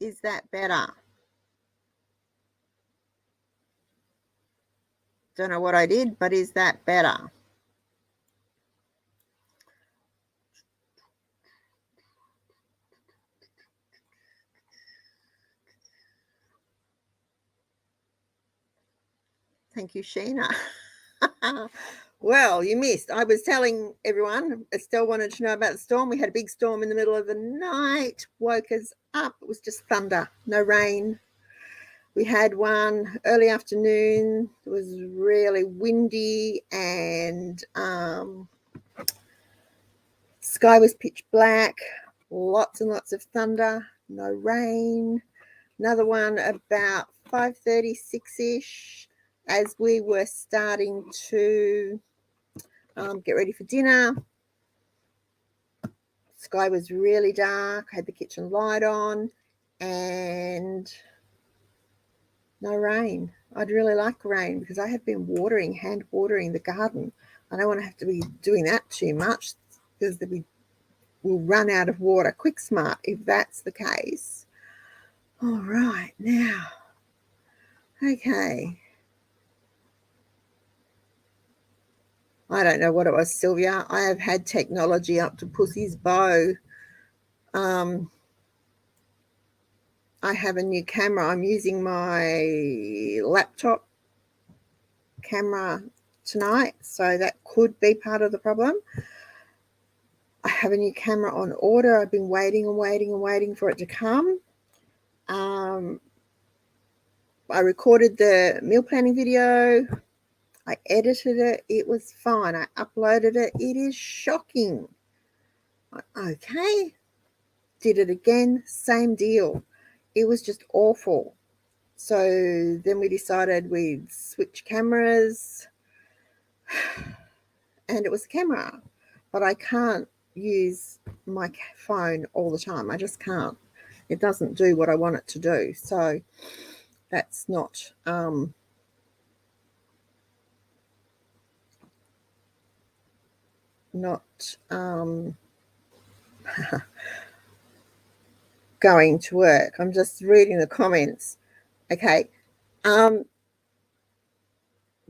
Is that better? Don't know what I did, but is that better? Thank you, Sheena. Well, you missed. I was telling everyone, Estelle wanted to know about the storm. We had a big storm in the middle of the night, woke us up. It was just thunder, no rain. We had one early afternoon. It was really windy and sky was pitch black, lots and lots of thunder, no rain. Another one about 5:36ish as we were starting to get ready for dinner. Sky was really dark, had the kitchen light on, and no rain. I'd really like rain because I have been hand watering the garden. I don't want to have to be doing that too much because we'll run out of water quick smart if that's the case. All right, now, okay. I don't know what it was, Sylvia. I have had technology up to pussy's bow. I have a new camera. I'm using my laptop camera tonight, so that could be part of the problem. I have a new camera on order. I've been waiting and waiting and waiting for it to come. I recorded the meal planning video. I edited it. It was fine. I uploaded it. It is shocking. Okay. Did it again. Same deal. It was just awful. So then we decided we'd switch cameras. And it was the camera. But I can't use my phone all the time. I just can't. It doesn't do what I want it to do. So that's not going to work. I'm just reading the comments. Okay. You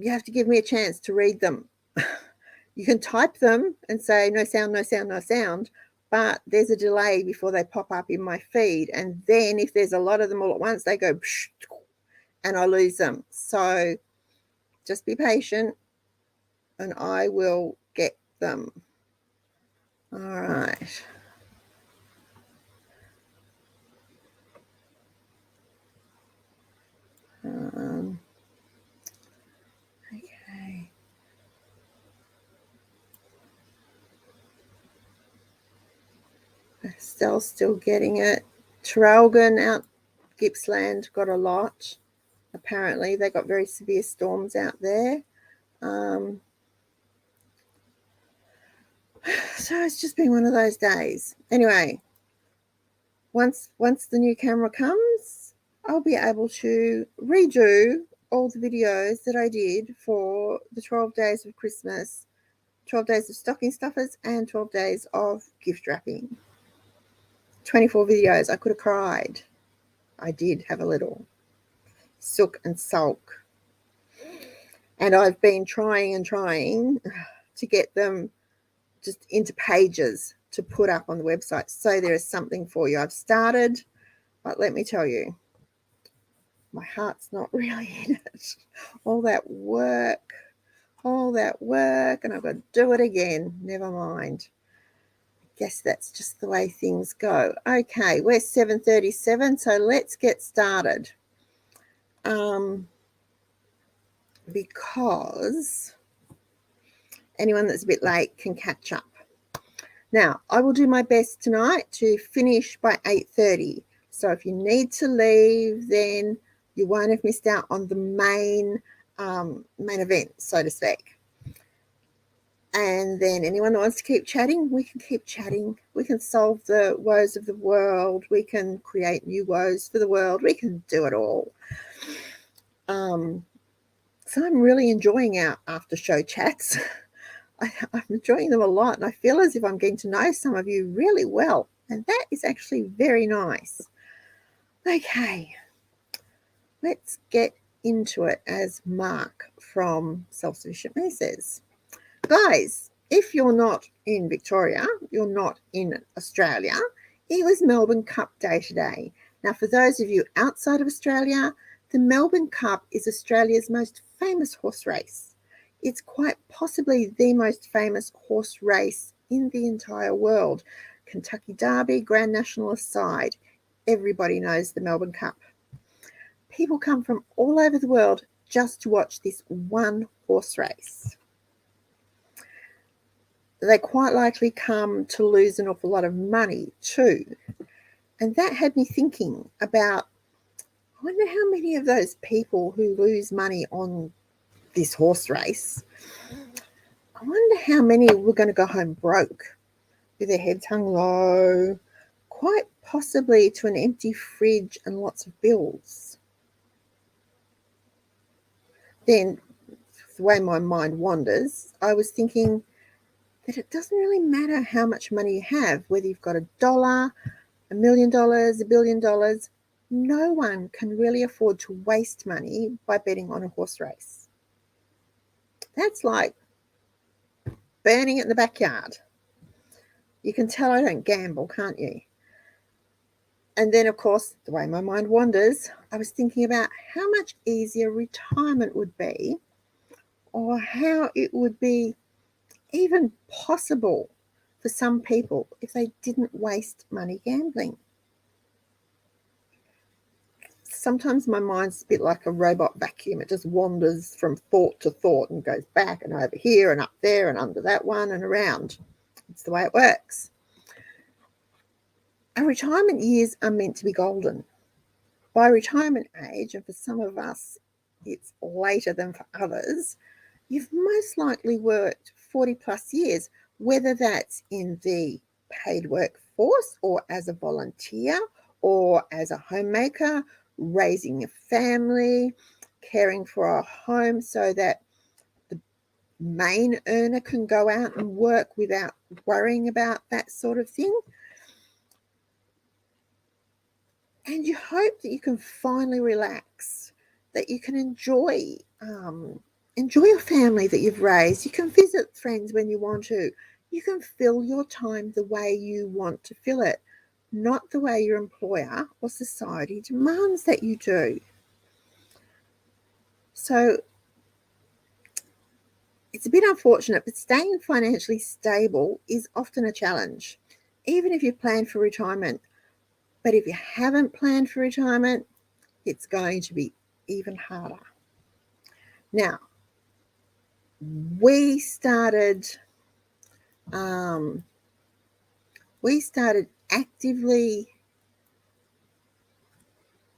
have to give me a chance to read them. You can type them and say no sound, no sound, no sound, but there's a delay before they pop up in my feed. And then if there's a lot of them all at once, they go and I lose them. So just be patient and I will get them. All right. Okay. Estelle's still getting it. Traralgon out Gippsland got a lot. Apparently, they got very severe storms out there. So it's just been one of those days. Anyway, once the new camera comes, I'll be able to redo all the videos that I did for the 12 days of Christmas, 12 days of stocking stuffers, and 12 days of gift wrapping. 24 videos. I could have cried. I did have a little. Sook and sulk. And I've been trying to get them just into pages to put up on the website. So there is something for you. I've started, but let me tell you, my heart's not really in it. All that work, and I've got to do it again. Never mind. I guess that's just the way things go. Okay, we're 7:37, so let's get started. Because anyone that's a bit late can catch up. Now, I will do my best tonight to finish by 8:30. So if you need to leave, then you won't have missed out on the main event, so to speak. And then anyone that wants to keep chatting, we can keep chatting. We can solve the woes of the world. We can create new woes for the world. We can do it all. So I'm really enjoying our after show chats. I'm enjoying them a lot, and I feel as if I'm getting to know some of you really well, and that is actually very nice. Okay, let's get into it, as Mark from Self-Sufficient Me says. Guys, if you're not in Victoria, you're not in Australia, it was Melbourne Cup Day today. Now, for those of you outside of Australia, the Melbourne Cup is Australia's most famous horse race. It's quite possibly the most famous horse race in the entire world. Kentucky Derby, Grand National aside, everybody knows the Melbourne Cup. People come from all over the world just to watch this one horse race. They quite likely come to lose an awful lot of money too. And that had me thinking about, I wonder how many of those people who lose money on this horse race, I wonder how many were going to go home broke, with their heads hung low, quite possibly to an empty fridge and lots of bills. Then, the way my mind wanders, I was thinking that it doesn't really matter how much money you have, whether you've got $1, $1 million, $1 billion. No one can really afford to waste money by betting on a horse race. That's like burning it in the backyard. You can tell I don't gamble, can't you? And then, of course, the way my mind wanders, I was thinking about how much easier retirement would be, or how it would be even possible for some people if they didn't waste money gambling. Sometimes my mind's a bit like a robot vacuum. It just wanders from thought to thought and goes back and over here and up there and under that one and around. It's the way it works. Our retirement years are meant to be golden. By retirement age, and for some of us it's later than for others, you've most likely worked 40 plus years, whether that's in the paid workforce or as a volunteer or as a homemaker, raising a family, caring for a home so that the main earner can go out and work without worrying about that sort of thing. And you hope that you can finally relax, that you can enjoy your family that you've raised. You can visit friends when you want to. You can fill your time the way you want to fill it, not the way your employer or society demands that you do. So it's a bit unfortunate, but staying financially stable is often a challenge, even if you plan for retirement. But if you haven't planned for retirement, it's going to be even harder. Now, we started actively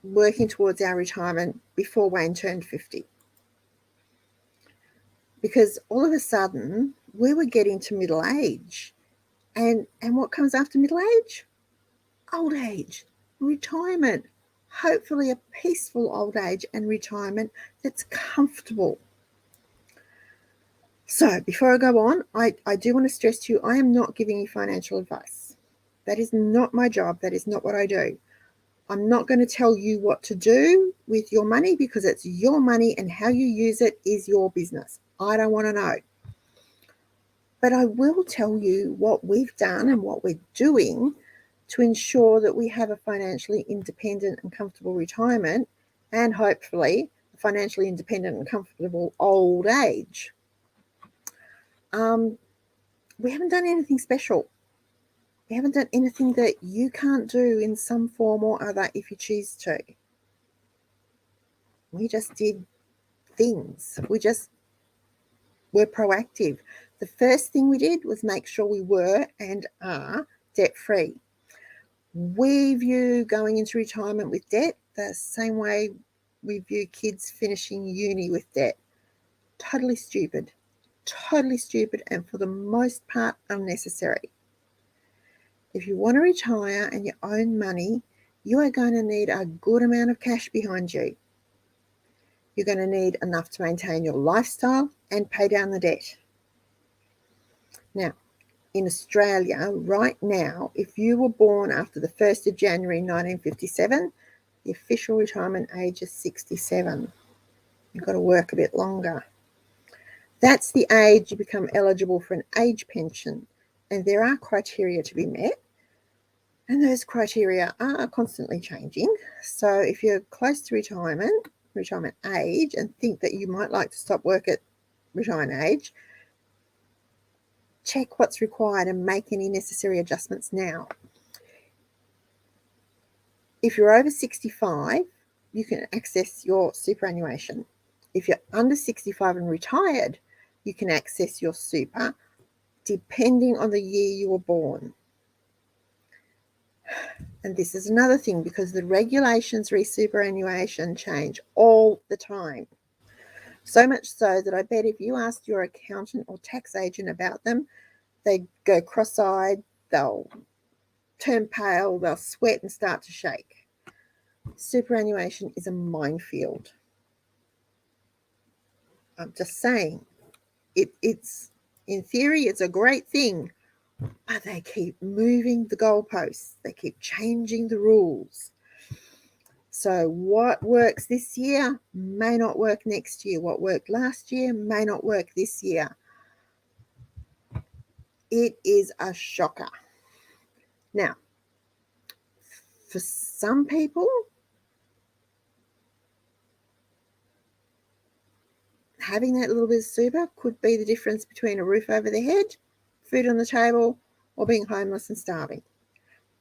working towards our retirement before Wayne turned 50. Because all of a sudden, we were getting to middle age. And what comes after middle age? Old age, retirement. Hopefully a peaceful old age and retirement that's comfortable. So before I go on, I do want to stress to you, I am not giving you financial advice. That is not my job. That is not what I do. I'm not going to tell you what to do with your money because it's your money and how you use it is your business. I don't want to know. But I will tell you what we've done and what we're doing to ensure that we have a financially independent and comfortable retirement and hopefully a financially independent and comfortable old age. We haven't done anything special. We haven't done anything that you can't do in some form or other if you choose to. We just did things. We just were proactive. The first thing we did was make sure we were and are debt-free. We view going into retirement with debt the same way we view kids finishing uni with debt. Totally stupid, and for the most part unnecessary. If you want to retire and you own money, you are going to need a good amount of cash behind you. You're going to need enough to maintain your lifestyle and pay down the debt. Now, in Australia right now, if you were born after the 1st of January 1957, The official retirement age is 67. You've got to work a bit longer. That's the age you become eligible for an age pension, and there are criteria to be met, and those criteria are constantly changing. So if you're close to retirement age, and think that you might like to stop work at retirement age, check what's required and make any necessary adjustments now. If you're over 65, you can access your superannuation. If you're under 65 and retired, you can access your super, depending on the year you were born. And this is another thing, because the regulations re superannuation change all the time. So much so that I bet if you asked your accountant or tax agent about them, they'd go cross-eyed, they'll turn pale, they'll sweat and start to shake. Superannuation is a minefield. I'm just saying, it's in theory, it's a great thing, but they keep moving the goalposts. They keep changing the rules. So what works this year may not work next year. What worked last year may not work this year. It is a shocker. Now, for some people, having that little bit of super could be the difference between a roof over their head, food on the table, or being homeless and starving.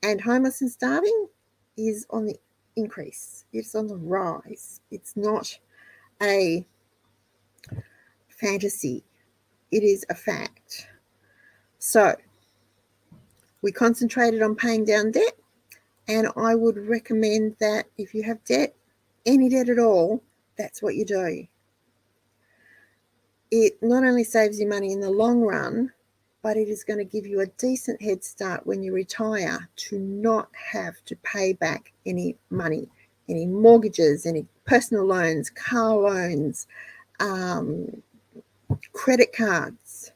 And homeless and starving is on the increase. It's on the rise. It's not a fantasy. It is a fact. So we concentrated on paying down debt, and I would recommend that if you have debt, any debt at all, that's what you do. It not only saves you money in the long run, but it is going to give you a decent head start when you retire to not have to pay back any money, any mortgages, any personal loans, car loans, credit cards.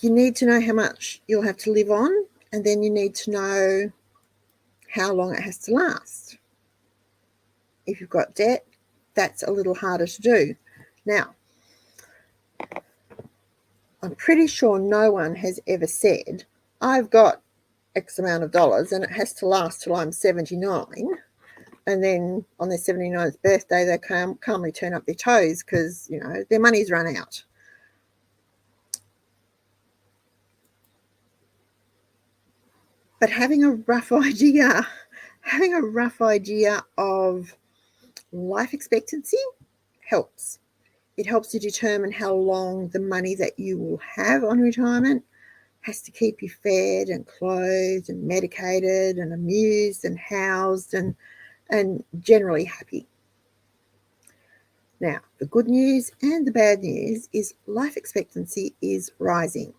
You need to know how much you'll have to live on, and then you need to know how long it has to last. If you've got debt, that's a little harder to do. Now, I'm pretty sure no one has ever said, I've got X amount of dollars and it has to last till I'm 79. And then on their 79th birthday, they calmly turn up their toes because, their money's run out. But having a rough idea of life expectancy helps. It helps you determine how long the money that you will have on retirement has to keep you fed and clothed and medicated and amused and housed and generally happy. Now, the good news and the bad news is life expectancy is rising.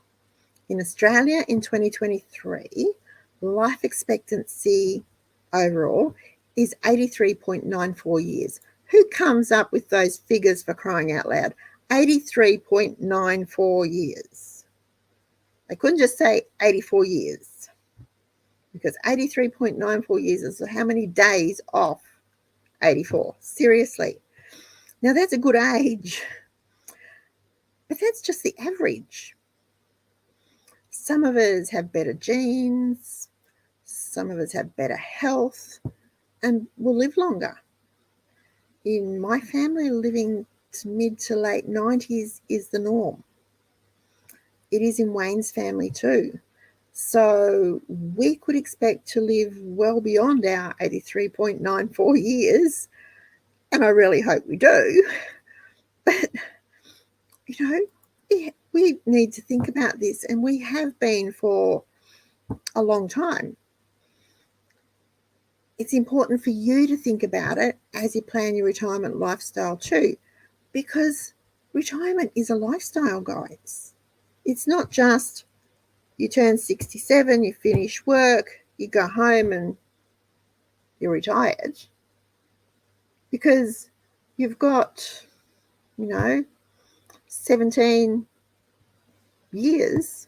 In Australia in 2023, life expectancy overall is 83.94 years. Who comes up with those figures, for crying out loud? 83.94 years. They couldn't just say 84 years, because 83.94 years is how many days off 84. Seriously. Now, that's a good age, but that's just the average. Some of us have better genes, some of us have better health, and will live longer. In my family, living to mid to late 90s is the norm. It is in Wayne's family too. So we could expect to live well beyond our 83.94 years, and I really hope we do. But, we need to think about this, and we have been for a long time. It's important for you to think about it as you plan your retirement lifestyle too, because retirement is a lifestyle, guys. It's not just you turn 67, you finish work, you go home and you're retired, because you've got, 17 years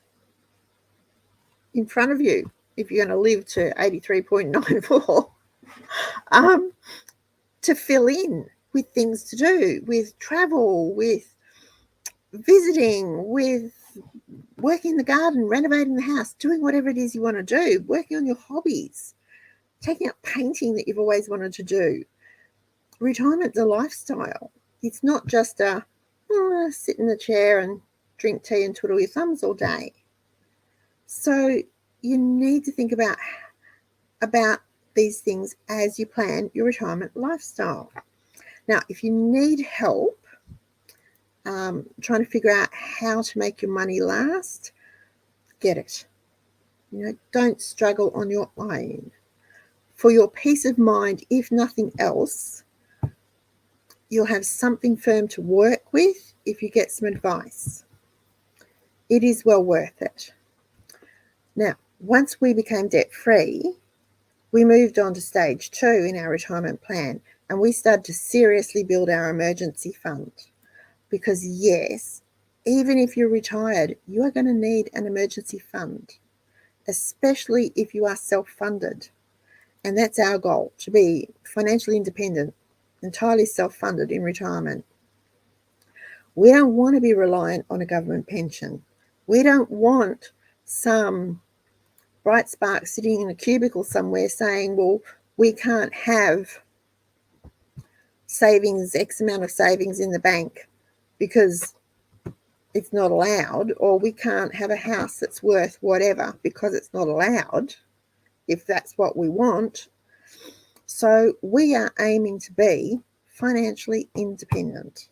in front of you if you're going to live to 83.94. to fill in with things to do, with travel, with visiting, with working in the garden, renovating the house, doing whatever it is you want to do, working on your hobbies, taking up painting that you've always wanted to do. Retirement's a lifestyle. It's not just a sit in the chair and drink tea and twiddle your thumbs all day. So you need to think about these things as you plan your retirement lifestyle. Now, if you need help trying to figure out how to make your money last, get it. Don't struggle on your own. For your peace of mind, if nothing else, you'll have something firm to work with if you get some advice. It is well worth it. Now, once we became debt-free, we moved on to stage 2 in our retirement plan, and we started to seriously build our emergency fund. Because yes, even if you're retired, you are going to need an emergency fund, especially if you are self-funded. And that's our goal, to be financially independent, entirely self-funded in retirement. We don't want to be reliant on a government pension. We don't want some bright spark sitting in a cubicle somewhere saying, well, we can't have savings, X amount of savings in the bank because it's not allowed, or we can't have a house that's worth whatever because it's not allowed, if that's what we want. So we are aiming to be financially independent,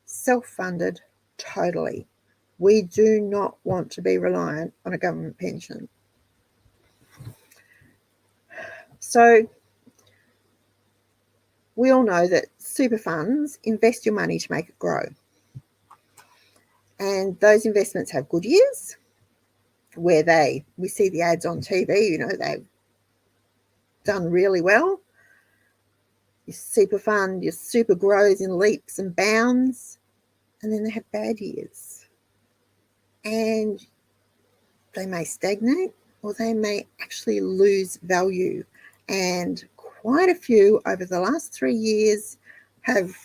self-funded totally. We do not want to be reliant on a government pension. So we all know that super funds invest your money to make it grow. And those investments have good years where we see the ads on TV, they've done really well. Your super fund, your super grows in leaps and bounds, and then they have bad years. And they may stagnate or they may actually lose value. And quite a few over the last 3 years have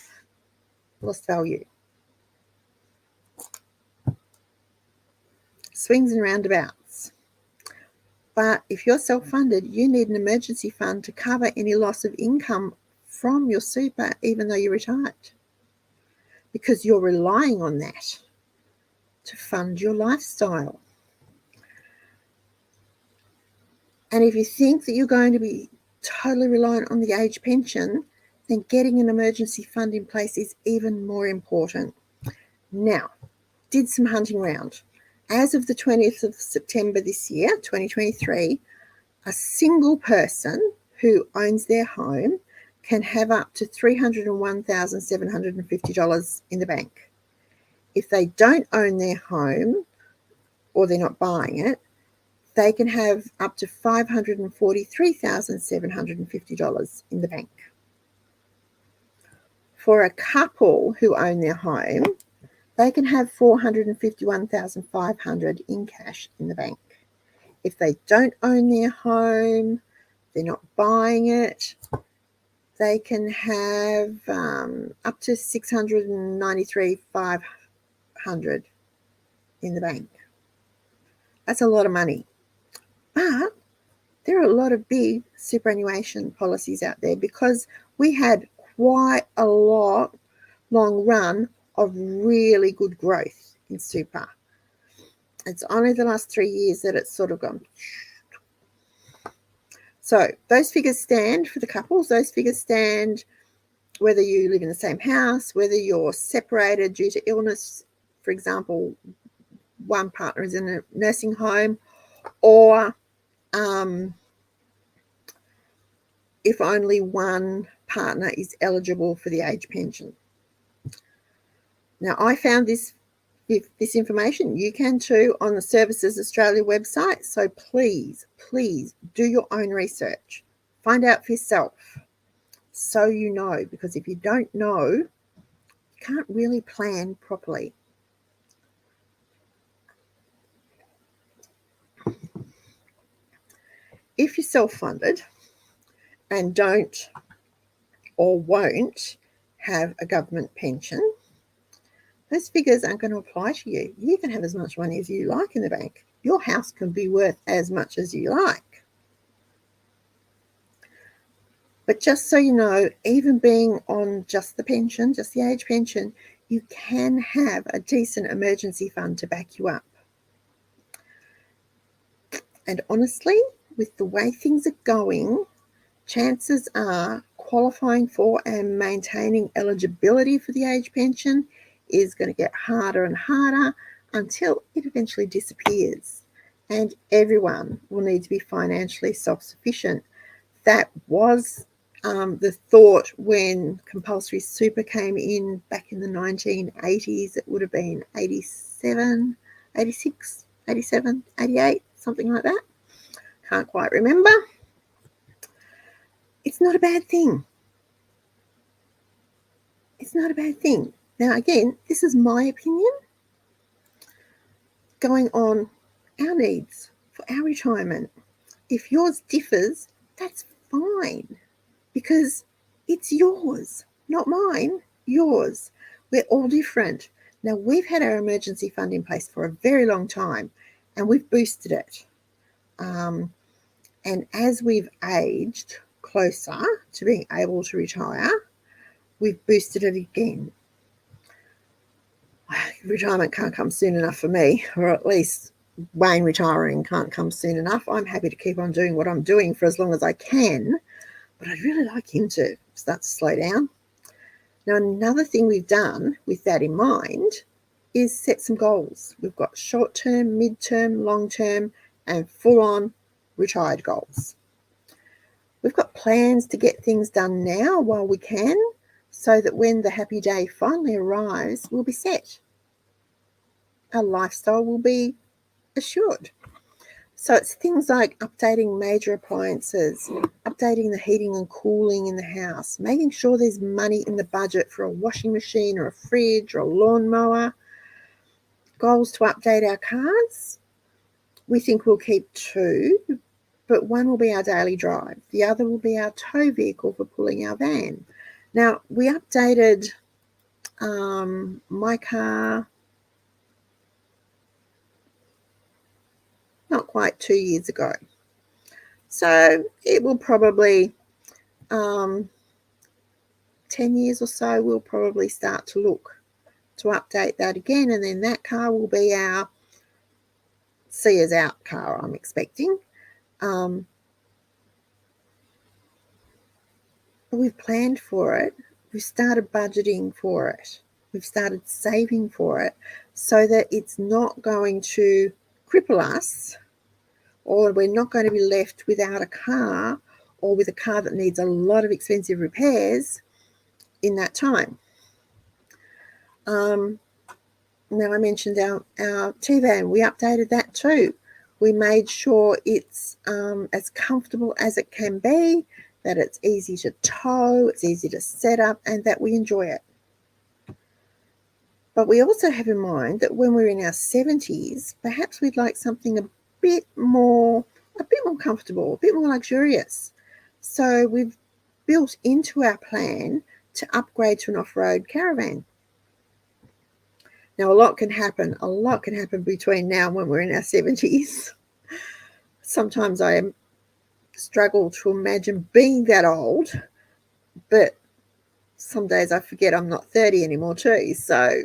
lost value. Swings and roundabouts. But if you're self-funded, you need an emergency fund to cover any loss of income from your super, even though you're retired, because you're relying on that to fund your lifestyle. And if you think that you're going to be totally reliant on the age pension, then getting an emergency fund in place is even more important. Now, did some hunting around. As of the 20th of September this year, 2023, a single person who owns their home can have up to $301,750 in the bank. If they don't own their home or they're not buying it, they can have up to $543,750 in the bank. For a couple who own their home, they can have $451,500 in cash in the bank. If they don't own their home, they're not buying it, they can have up to $693,500 in the bank. That's a lot of money. But there are a lot of big superannuation policies out there because we had quite a long run of really good growth in super. It's only the last 3 years that it's sort of gone. So those figures stand for the couples. Those figures stand whether you live in the same house, whether you're separated due to illness. For example, one partner is in a nursing home, or if only one partner is eligible for the age pension. Now, I found this information. You can too on the Services Australia website. So please do your own research. Find out for yourself so you know, because if you don't know, you can't really plan properly. If you're self-funded and don't or won't have a government pension, those figures aren't going to apply to you. You can have as much money as you like in the bank. Your house can be worth as much as you like. But just so you know, even being on just the pension, just the age pension, you can have a decent emergency fund to back you up. And honestly, with the way things are going, chances are qualifying for and maintaining eligibility for the age pension is going to get harder and harder until it eventually disappears. And everyone will need to be financially self-sufficient. That was the thought when compulsory super came in back in the 1980s. It would have been 87, 86, 87, 88, something like that. Can't quite remember. It's not a bad thing. It's not a bad thing. Now, again, this is my opinion going on our needs for our retirement. If yours differs, that's fine, because it's yours, not mine, yours. We're all different. Now, we've had our emergency fund in place for a very long time, and we've boosted it. And as we've aged closer to being able to retire, we've boosted it again. Retirement can't come soon enough for me, or at least Wayne retiring can't come soon enough. I'm happy to keep on doing what I'm doing for as long as I can, but I'd really like him to start to slow down. Now, another thing we've done with that in mind is set some goals. We've got short-term, mid-term, long-term, and full-on retired goals. We've got plans to get things done now while we can, so that when the happy day finally arrives, we'll be set. Our lifestyle will be assured. So it's things like updating major appliances, updating the heating and cooling in the house, making sure there's money in the budget for a washing machine or a fridge or a lawnmower. Goals to update our cars. We think we'll keep 2, but one will be our daily drive. The other will be our tow vehicle for pulling our van. Now, we updated my car not quite 2 years ago. So it will probably, 10 years or so, we'll probably start to look to update that again. And then that car will be our see us out car, I'm expecting. But we've planned for it. We've started budgeting for it. We've started saving for it, so that it's not going to cripple us, or we're not going to be left without a car, or with a car that needs a lot of expensive repairs in that time. Now, I mentioned our T-van. We updated that too. We made sure it's as comfortable as it can be, that it's easy to tow, it's easy to set up, and that we enjoy it. But we also have in mind that when we're in our 70s, perhaps we'd like something a bit more comfortable, a bit more luxurious. So we've built into our plan to upgrade to an off-road caravan. Now, a lot can happen between now and when we're in our 70s. Sometimes I struggle to imagine being that old, but some days I forget I'm not 30 anymore too. So,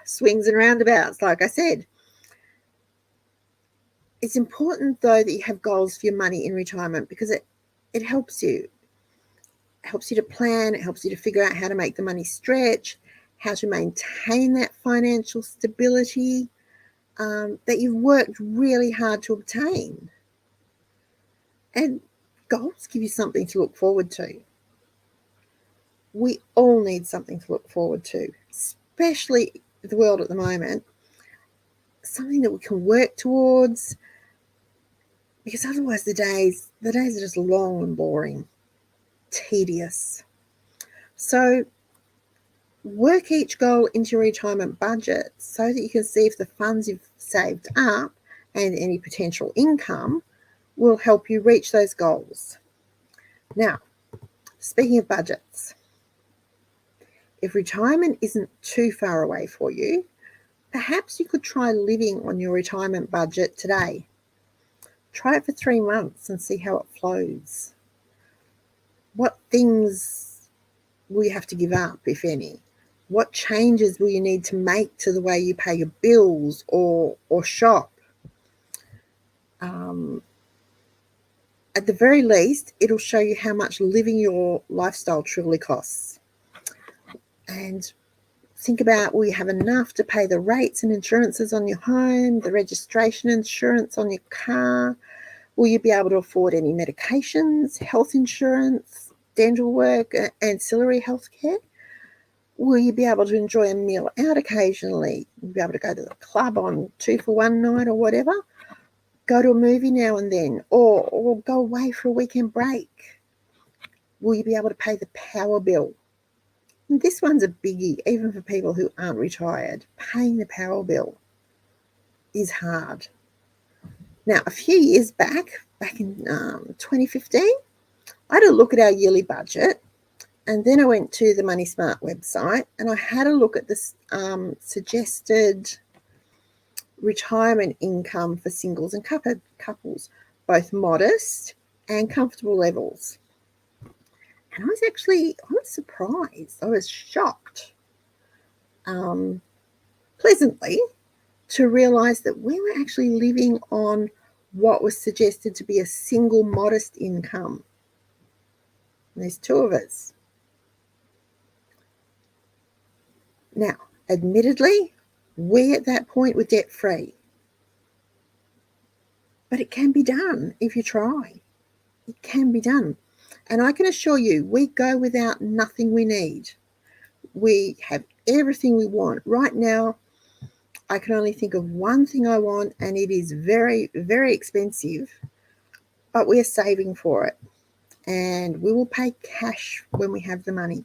swings and roundabouts, like I said. It's important, though, that you have goals for your money in retirement, because it helps you. It helps you to plan. It helps you to figure out how to make the money stretch, how to maintain that financial stability that you've worked really hard to obtain. And goals give you something to look forward to. We all need something to look forward to, especially the world at the moment. Something that we can work towards, because otherwise the days are just long and boring, tedious. So work each goal into your retirement budget so that you can see if the funds you've saved up and any potential income will help you reach those goals. Now, speaking of budgets, if retirement isn't too far away for you, perhaps you could try living on your retirement budget today. Try it for 3 months and see how it flows. What things will you have to give up, if any? What changes will you need to make to the way you pay your bills or shop? At the very least, it'll show you how much living your lifestyle truly costs. And think about, will you have enough to pay the rates and insurances on your home, the registration insurance on your car? Will you be able to afford any medications, health insurance, dental work, ancillary health care? Will you be able to enjoy a meal out occasionally? Will you be able to go to the club on 2-for-1 night or whatever? Go to a movie now and then, or go away for a weekend break? Will you be able to pay the power bill? And this one's a biggie, even for people who aren't retired. Paying the power bill is hard. Now, a few years back in 2015, I had a look at our yearly budget, and then I went to the Moneymart website and I had a look at this suggested retirement income for singles and couples, both modest and comfortable levels. And I was surprised. I was shocked, pleasantly, to realise that we were actually living on what was suggested to be a single modest income. And there's 2 of us. Now, admittedly, we at that point were debt-free. But it can be done if you try. It can be done. And I can assure you, we go without nothing we need. We have everything we want. Right now, I can only think of one thing I want, and it is very, very expensive, but we are saving for it. And we will pay cash when we have the money.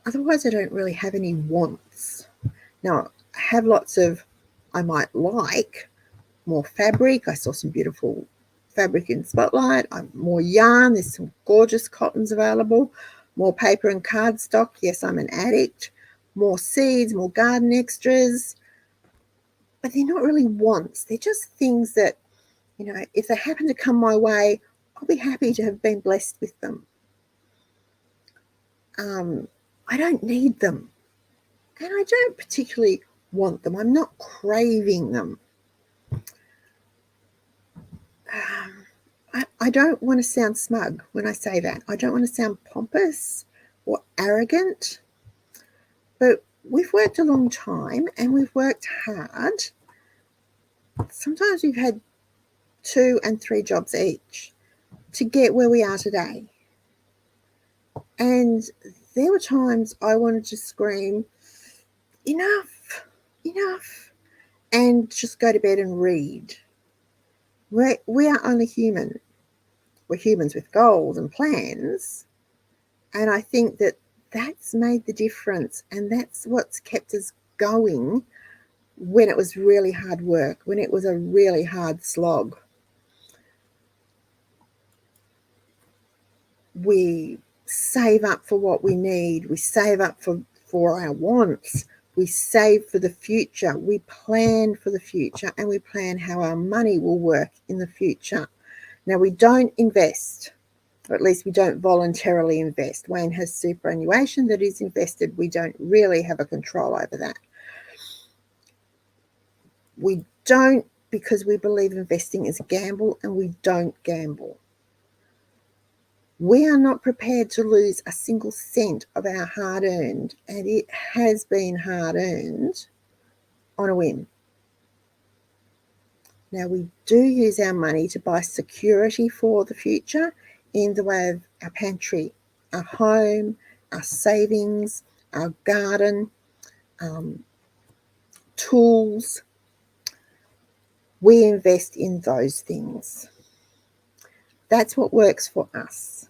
Otherwise, I don't really have any wants. Now, I have lots of, I might like more fabric. I saw some beautiful fabric in Spotlight. More yarn. There's some gorgeous cottons available. More paper and cardstock. Yes, I'm an addict. More seeds, more garden extras. But they're not really wants. They're just things that, if they happen to come my way, I'll be happy to have been blessed with them. I don't need them. And I don't particularly want them. I'm not craving them. I don't want to sound smug when I say that. I don't want to sound pompous or arrogant. But we've worked a long time and we've worked hard. Sometimes we've had 2 and 3 jobs each to get where we are today. And there were times I wanted to scream, enough, and just go to bed and read. We are only human. We're humans with goals and plans. And I think that that's made the difference. And that's what's kept us going when it was really hard work, when it was a really hard slog. We save up for what we need. We save up for our wants. We save for the future. We plan for the future, and we plan how our money will work in the future. Now, we don't invest, or at least we don't voluntarily invest. Wayne has superannuation that is invested. We don't really have a control over that. We don't, because we believe investing is a gamble, and we don't gamble. We are not prepared to lose a single cent of our hard-earned, and it has been hard-earned, on a whim. Now, we do use our money to buy security for the future in the way of our pantry, our home, our savings, our garden, tools. We invest in those things. That's what works for us.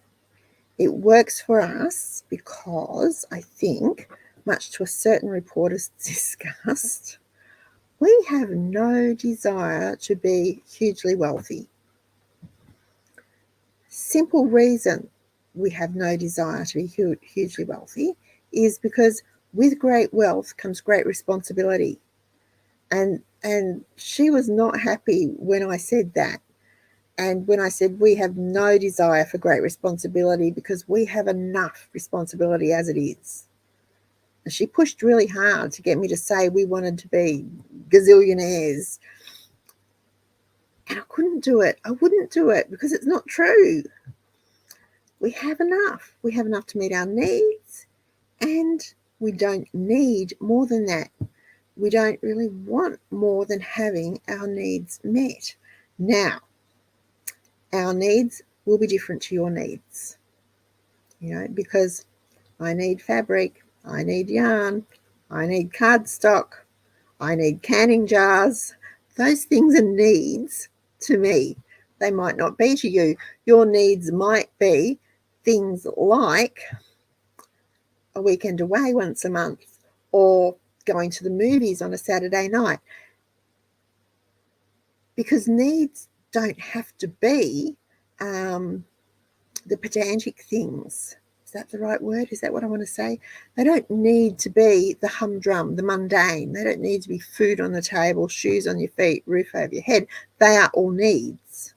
It works for us because I think, much to a certain report has discussed, we have no desire to be hugely wealthy. simple reason we have no desire to be hugely wealthy is because with great wealth comes great responsibility. And she was not happy when I said that. And when I said we have no desire for great responsibility because we have enough responsibility as it is. And she pushed really hard to get me to say we wanted to be gazillionaires. And I couldn't do it. I wouldn't do it because it's not true. We have enough. We have enough to meet our needs, and we don't need more than that. We don't really want more than having our needs met. Now, our needs will be different to your needs, because I need fabric, I need yarn, I need cardstock, I need canning jars. Those things are needs to me. They might not be to you. Your needs might be things like a weekend away once a month or going to the movies on a Saturday night. Because needs don't have to be the pedantic things. Is that the right word? Is that what I want to say? They don't need to be the humdrum, the mundane. They don't need to be food on the table, shoes on your feet, roof over your head. They are all needs.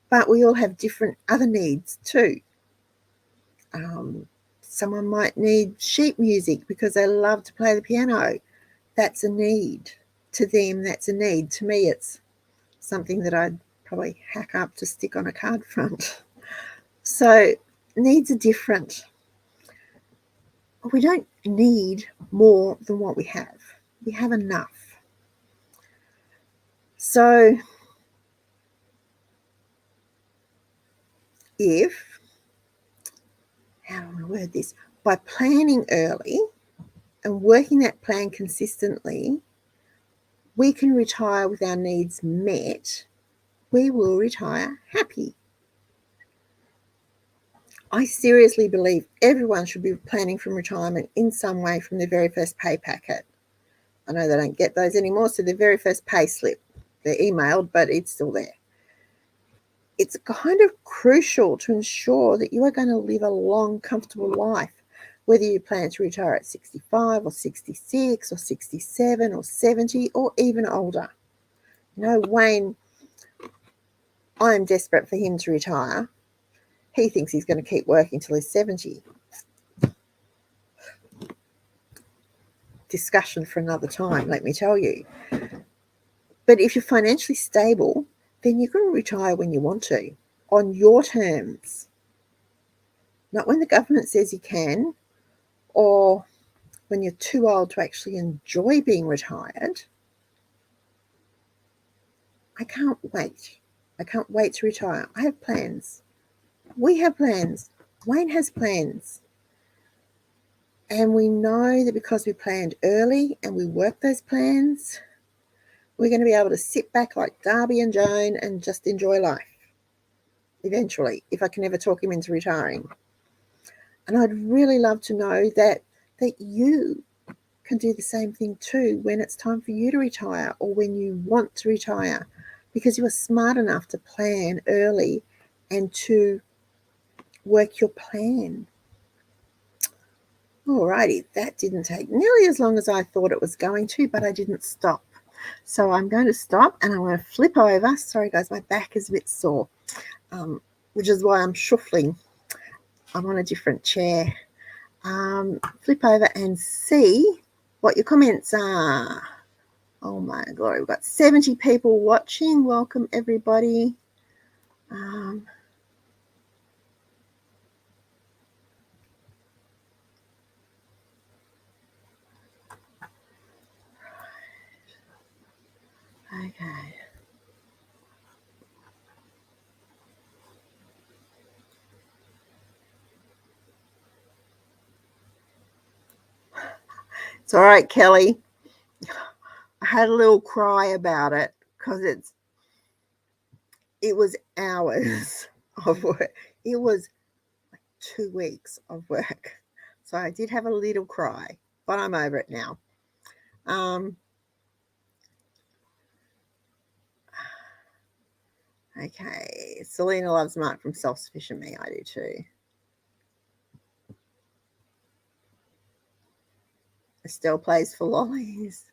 But we all have different other needs too. Someone might need sheet music because they love to play the piano. That's a need. To them, that's a need. To me, it's something that I'd probably hack up to stick on a card front. So needs are different. We don't need more than what we have. We have enough. So if, how do I want to word this? By planning early and working that plan consistently, we can retire with our needs met. We will retire happy. I seriously believe everyone should be planning from retirement in some way from their very first pay packet. I know they don't get those anymore, so their very first pay slip, they're emailed, but it's still there. It's kind of crucial to ensure that you are going to live a long, comfortable life, whether you plan to retire at 65 or 66 or 67 or 70 or even older. Wayne, I'm desperate for him to retire. He thinks he's going to keep working till he's 70. Discussion for another time, let me tell you. But if you're financially stable, then you can retire when you want to, on your terms. Not when the government says you can, or when you're too old to actually enjoy being retired. I can't wait. I can't wait to retire. I have plans. We have plans. Wayne has plans. And we know that because we planned early and we work those plans, we're going to be able to sit back like Darby and Joan and just enjoy life. Eventually, if I can ever talk him into retiring. And I'd really love to know that you can do the same thing too when it's time for you to retire or when you want to retire, because you are smart enough to plan early and to work your plan. Alrighty, that didn't take nearly as long as I thought it was going to, but I didn't stop. So I'm going to stop and I'm going to flip over. Sorry guys, my back is a bit sore, which is why I'm shuffling. I'm on a different chair. Flip over and see what your comments are. Oh my glory, we've got 70 people watching. Welcome everybody. Okay. It's all right, Kelly. I had a little cry about it because it was hours of work. It was like 2 weeks of work. So I did have a little cry, but I'm over it now. Okay, Selena loves Mark from Self-Sufficient Me. I do too. Estelle plays for lollies.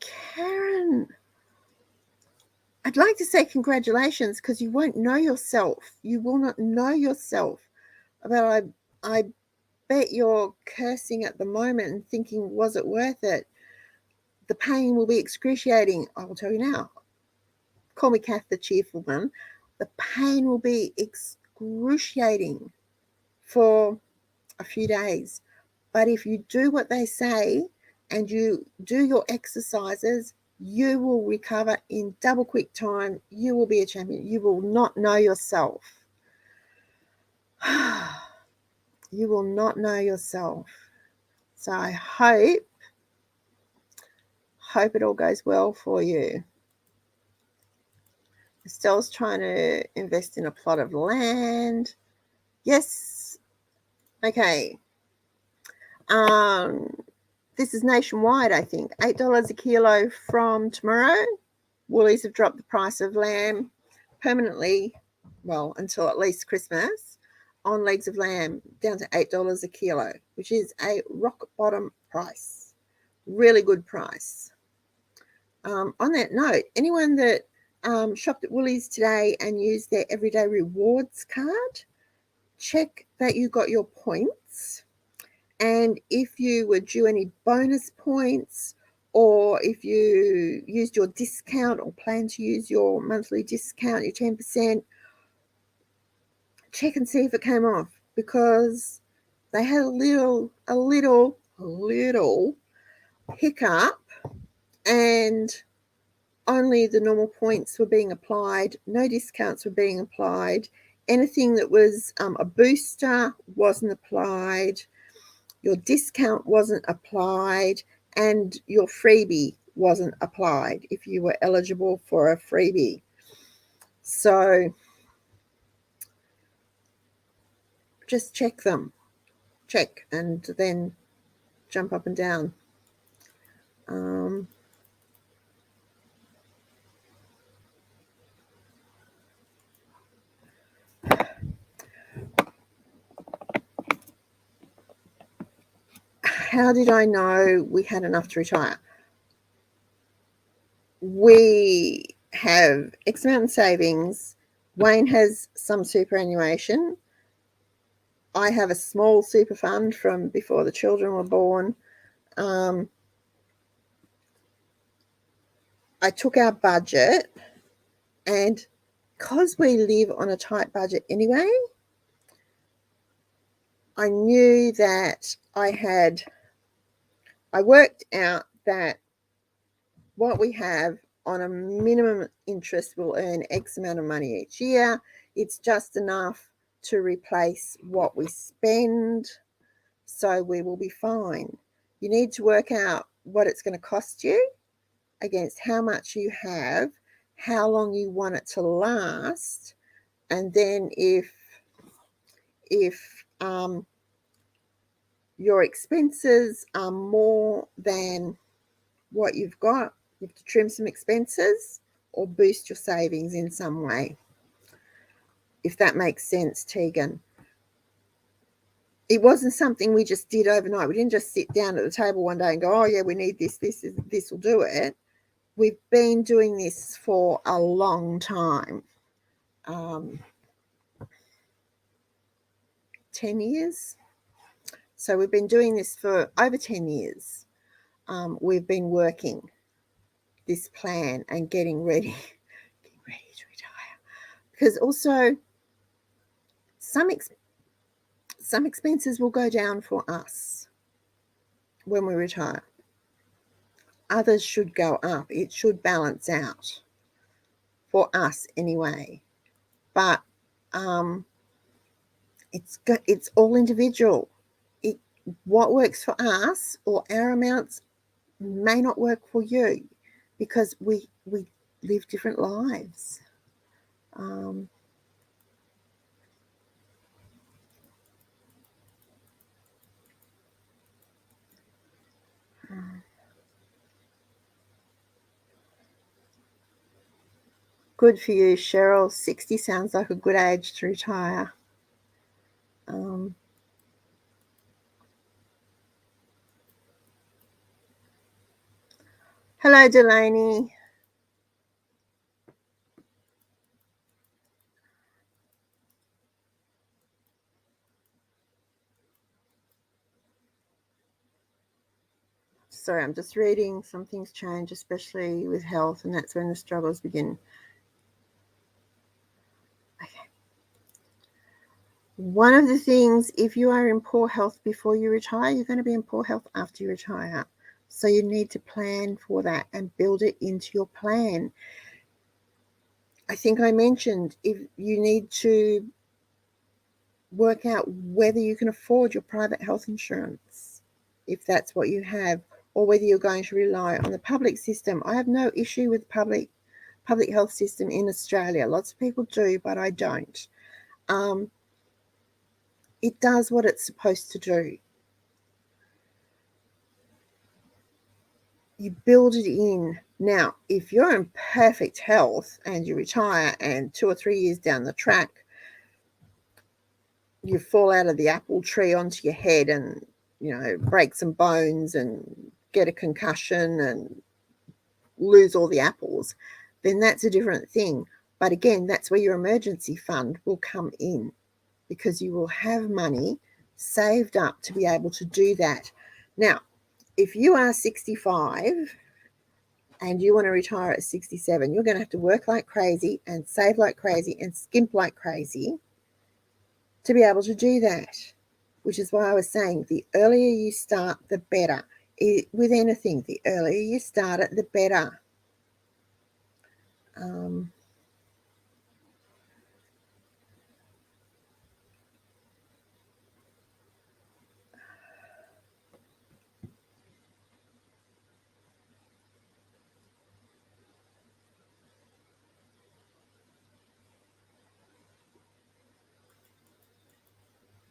Karen, I'd like to say congratulations because you won't know yourself. You will not know yourself. But I bet you're cursing at the moment and thinking, was it worth it? The pain will be excruciating. I will tell you now. Call me Kath the cheerful one. The pain will be excruciating for a few days. But if you do what they say and you do your exercises, you will recover in double quick time. You will be a champion. You will not know yourself. You will not know yourself. So I hope it all goes well for you. Estelle's trying to invest in a plot of land. Yes. Okay. This is nationwide, I think. $8 a kilo from tomorrow. Woolies have dropped the price of lamb permanently, well, until at least Christmas, on legs of lamb down to $8 a kilo, which is a rock bottom price. Really good price. On that note, anyone that shopped at Woolies today and used their everyday rewards card, check that you got your points. And if you were due any bonus points, or if you used your discount or plan to use your monthly discount, your 10%, check and see if it came off, because they had a little hiccup and only the normal points were being applied. No discounts were being applied. Anything that was a booster wasn't applied. Your discount wasn't applied, and your freebie wasn't applied if you were eligible for a freebie. So just check them. Check and then jump up and down. How did I know we had enough to retire? We have X amount in savings. Wayne has some superannuation. I have a small super fund from before the children were born. I took our budget, and because we live on a tight budget anyway, I knew that I worked out that what we have on a minimum interest will earn X amount of money each year. It's just enough to replace what we spend, so we will be fine. You need to work out what it's going to cost you against how much you have, how long you want it to last, and then if your expenses are more than what you've got, you have to trim some expenses or boost your savings in some way, if that makes sense, Tegan. It wasn't something we just did overnight. We didn't just sit down at the table one day and go, oh yeah, we need this will do it. We've been doing this for a long time. 10 years. So we've been doing this for over 10 years. We've been working this plan and getting ready to retire. Because also some expenses will go down for us when we retire. Others should go up. It should balance out for us anyway. But it's all individual. What works for us or our amounts may not work for you, because we live different lives. Good for you, Cheryl. 60 sounds like a good age to retire. Hello, Delaney. Sorry, I'm just reading. Some things change, especially with health, and that's when the struggles begin. Okay. One of the things, if you are in poor health before you retire, you're going to be in poor health after you retire. So you need to plan for that and build it into your plan. I think I mentioned if you need to work out whether you can afford your private health insurance, if that's what you have, or whether you're going to rely on the public system. I have no issue with public health system in Australia. Lots of people do, but I don't. It does what it's supposed to do. You build it in. Now, if you're in perfect health and you retire and 2 or 3 years down the track, you fall out of the apple tree onto your head and, break some bones and get a concussion and lose all the apples, then that's a different thing. But again, that's where your emergency fund will come in, because you will have money saved up to be able to do that. Now, if you are 65 and you want to retire at 67, you're going to have to work like crazy and save like crazy and skimp like crazy to be able to do that, which is why I was saying the earlier you start, the better. With anything, the earlier you start it, the better.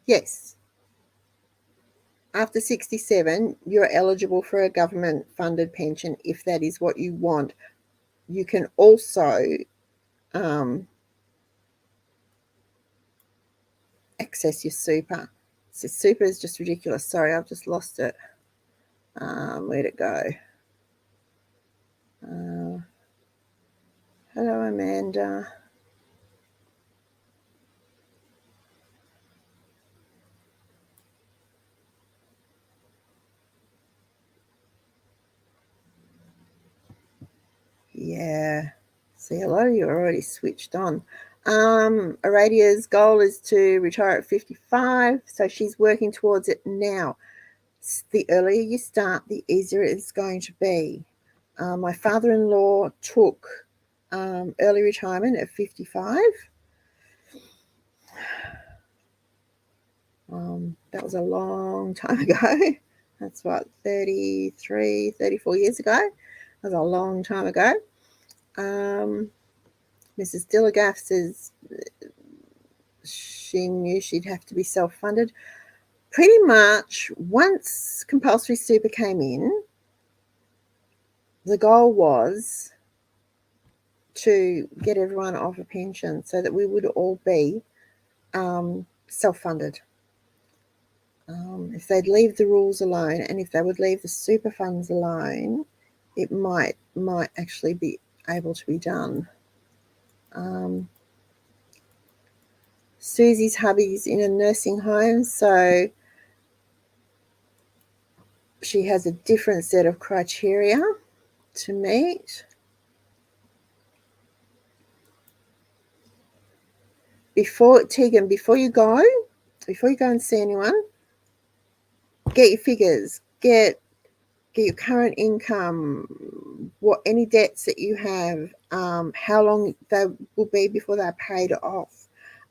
Yes. After 67, you're eligible for a government-funded pension if that is what you want. You can also access your super. So super is just ridiculous. Sorry, I've just lost it. Where'd it go? Hello, Amanda. Yeah. See, a lot of you are already switched on. Aradia's goal is to retire at 55, so she's working towards it now. The earlier you start, the easier it's going to be. My father-in-law took early retirement at 55. That was a long time ago. That's what, 33, 34 years ago. That was a long time ago. Mrs. Dillagaff says she knew she'd have to be self-funded. Pretty much once compulsory super came in, the goal was to get everyone off a pension so that we would all be self-funded. If they'd leave the rules alone, and if they would leave the super funds alone, it might actually be able to be done. Susie's hubby's in a nursing home, so she has a different set of criteria to meet. Tegan, before you go and see anyone, get your figures, get your current income, what any debts that you have, how long they will be before they're paid off.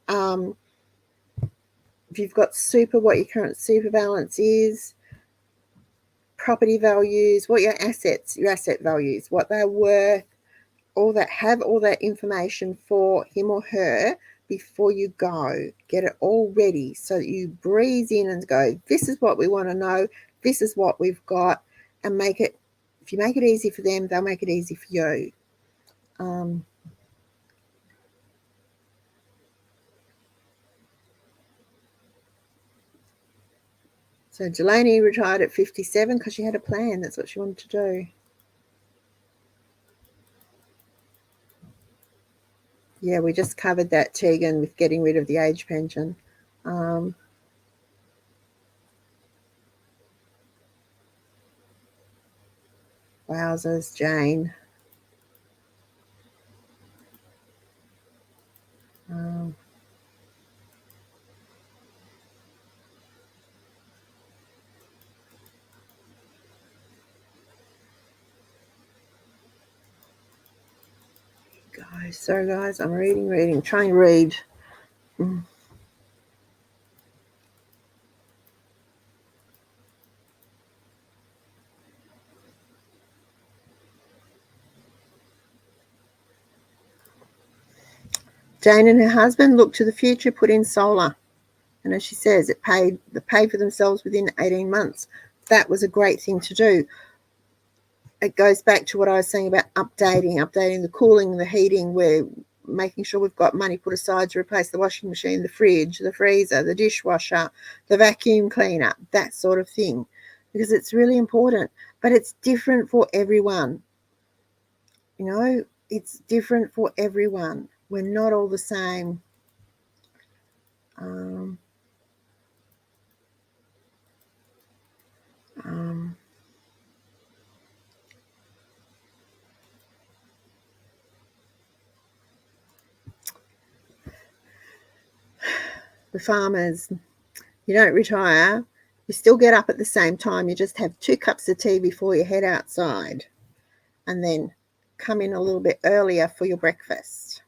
If you've got super, what your current super balance is, property values, what your asset values, what they're worth, all that. Have all that information for him or her before you go. Get it all ready so that you breeze in and go, this is what we want to know, this is what we've got, and make it, if you make it easy for them, they'll make it easy for you. So Delaney retired at 57 because she had a plan. That's what she wanted to do. Yeah, we just covered that, Tegan, with getting rid of the age pension. Wowzers, Jane. Sorry guys, I'm reading, trying to read. Jane and her husband looked to the future, put in solar. And as she says, they paid for themselves within 18 months. That was a great thing to do. It goes back to what I was saying about updating the cooling, the heating. We're making sure we've got money put aside to replace the washing machine, the fridge, the freezer, the dishwasher, the vacuum cleaner, that sort of thing, because it's really important. But it's different for everyone. You know, it's different for everyone. We're not all the same. The farmers, you don't retire, you still get up at the same time, you just have 2 cups of tea before you head outside, and then come in a little bit earlier for your breakfast.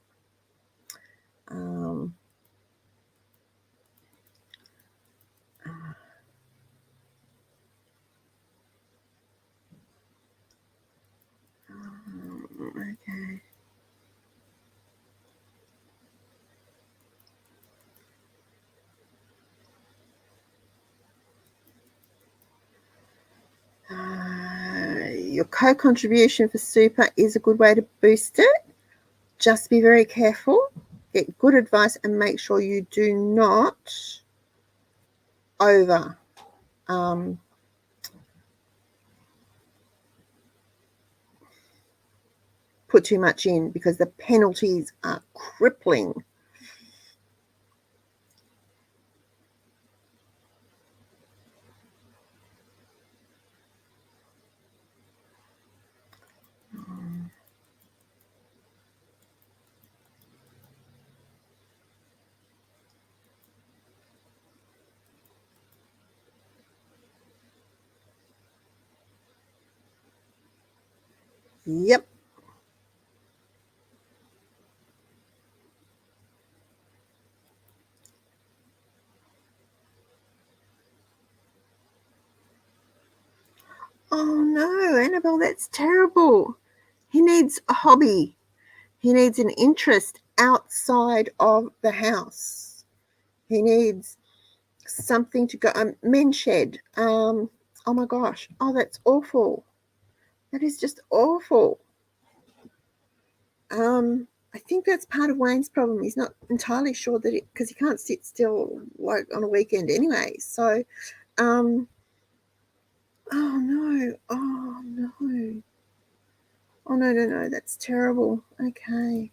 Okay. Your co-contribution for super is a good way to boost it. Just be very careful, get good advice, and make sure you do not over put too much in, because the penalties are crippling. Yep. Oh no, Annabelle, that's terrible. He needs a hobby. He needs an interest outside of the house. He needs something to go. Men's shed. Oh my gosh. Oh, that's awful. That is just awful. I think that's part of Wayne's problem. He's not entirely sure that because he can't sit still like on a weekend anyway. So, oh no. Oh no. Oh no. That's terrible. Okay.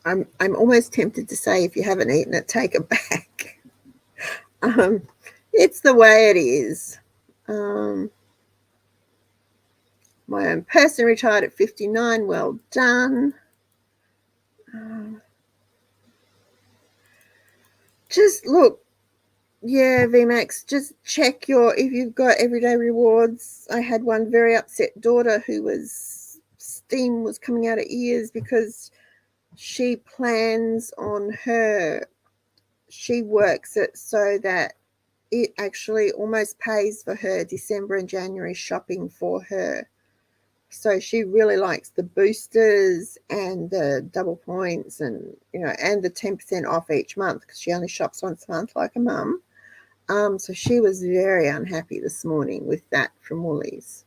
I'm almost tempted to say, if you haven't eaten it, take it back. It's the way it is. My own person retired at 59. Well done. Just look. Yeah, Vmax, just check if you've got everyday rewards. I had one very upset daughter who steam was coming out of ears because she plans on she works it so that it actually almost pays for her December and January shopping for her. So she really likes the boosters and the double points and, and the 10% off each month because she only shops once a month like a mum. So she was very unhappy this morning with that from Woolies.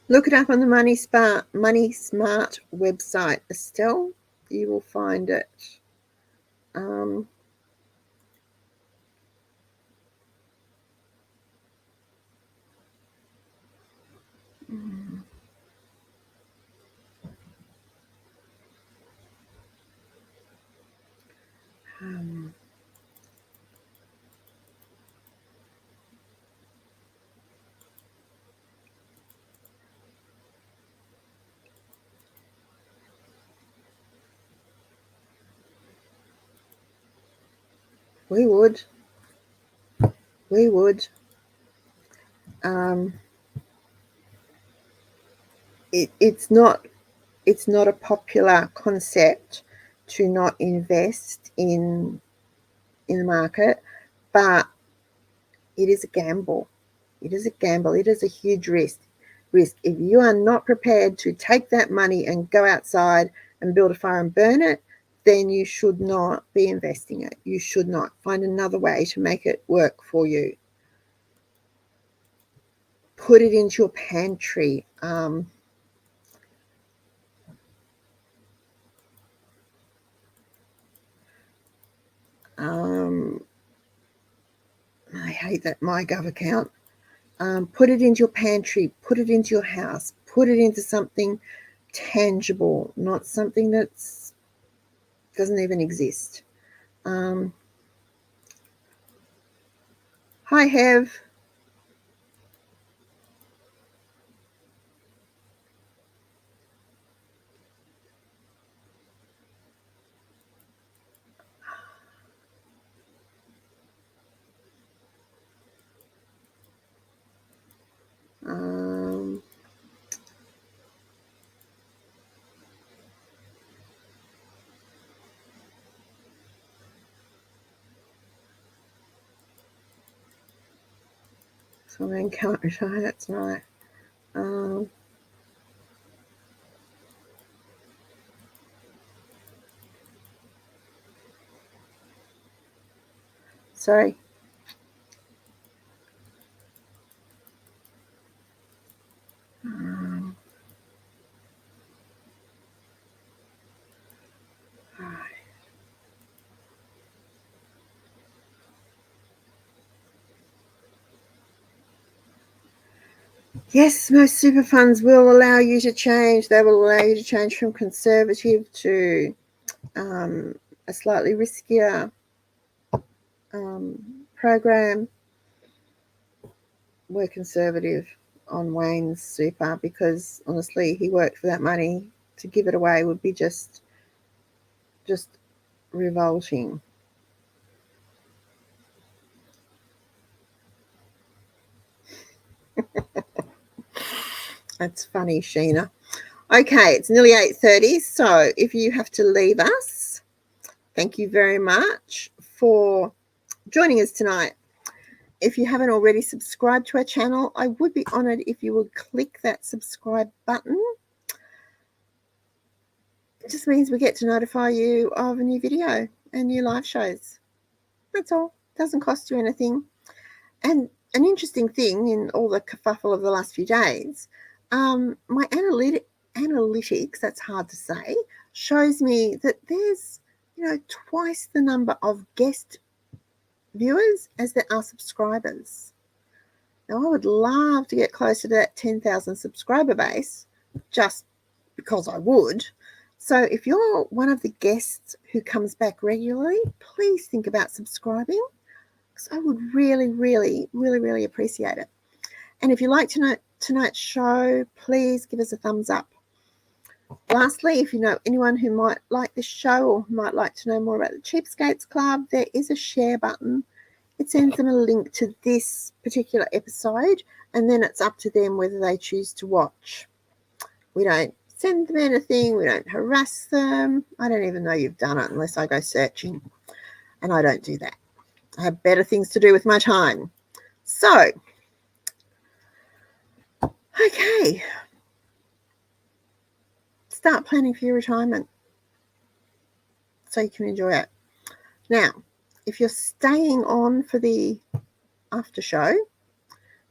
Look it up on the Moneysmart website, Estelle. You will find it. We would. It's not a popular concept to not invest in the market, but it is a gamble. It is a gamble. It is a huge risk. If you are not prepared to take that money and go outside and build a fire and burn it, then you should not be investing it. You should not. Find another way to make it work for you. Put it into your pantry. I hate that MyGov account. Put it into your pantry. Put it into your house. Put it into something tangible, not something that's doesn't even exist. Hi, Hev. Someone can't retire. That's right. Sorry. Yes, most super funds will allow you to change. They will allow you to change from conservative to a slightly riskier program. We're conservative on Wayne's super because honestly, he worked for that money. To give it away would be just revolting. That's funny, Sheena. Okay, it's nearly 8:30, so if you have to leave us, thank you very much for joining us tonight. If you haven't already subscribed to our channel, I would be honoured if you would click that subscribe button. It just means we get to notify you of a new video and new live shows. That's all. It doesn't cost you anything. And an interesting thing in all the kerfuffle of the last few days, my analytics, that's hard to say, shows me that there's twice the number of guest viewers as there are subscribers. Now, I would love to get closer to that 10,000 subscriber base, just because I would. So if you're one of the guests who comes back regularly, please think about subscribing, because I would really, really, really, really appreciate it. And if you like tonight's show, please give us a thumbs up. Lastly, if you know anyone who might like this show or might like to know more about the Cheapskates Club, there is a share button. It sends them a link to this particular episode, and then it's up to them whether they choose to watch. We don't send them anything. We don't harass them. I don't even know you've done it unless I go searching, and I don't do that. I have better things to do with my time. So, okay. Start planning for your retirement so you can enjoy it. Now, if you're staying on for the after show,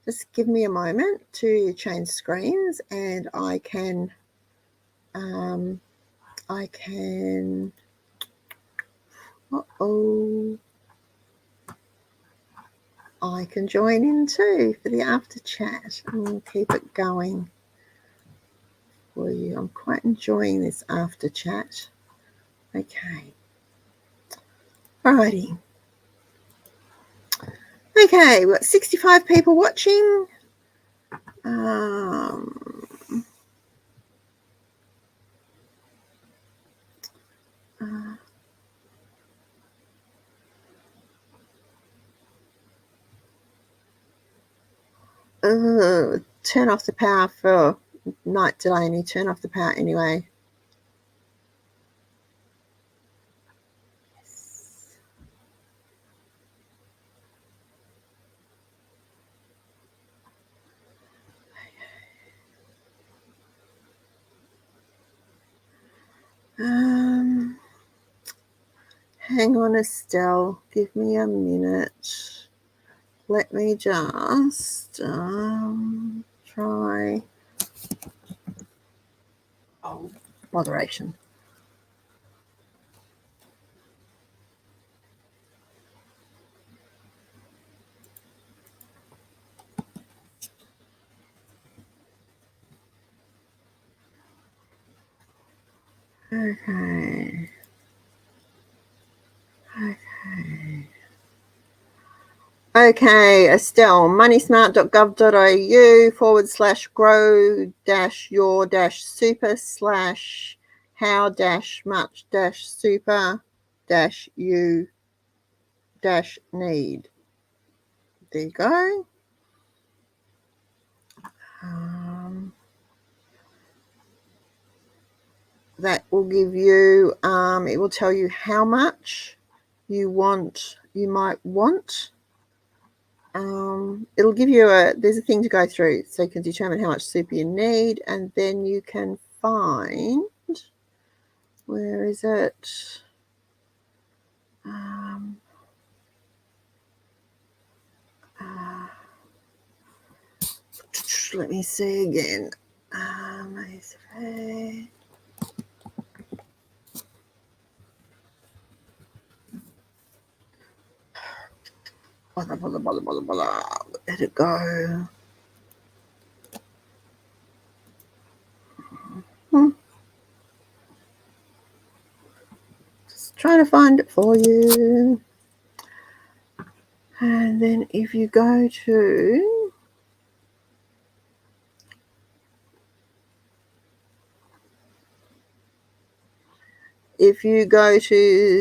just give me a moment to change screens, and I can I can join in too for the after chat and keep it going for you. I'm quite enjoying this after chat. Okay. Alrighty. Okay, we've got 65 people watching. 'Turn off the power for Night Delaney. Turn off the power anyway. Hang on, Estelle. Give me a minute. Let me just try. Oh, moderation. Okay. Okay, Estelle, moneysmart.gov.au/grow-your-super-you-need. There you go. That will give you, it will tell you how much you might want. It'll give you there's a thing to go through so you can determine how much super you need, and then you can find, where is it? Let me see again. Blah, blah, blah, blah, blah. Where did it go? Just trying to find it for you. And then if you go to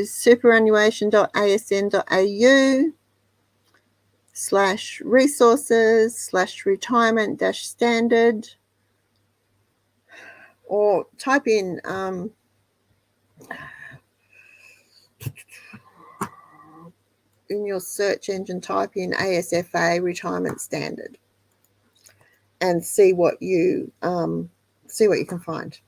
superannuation.asn.au/resources/retirement-standard, or type in your search engine, type in ASFA retirement standard and see what you can find.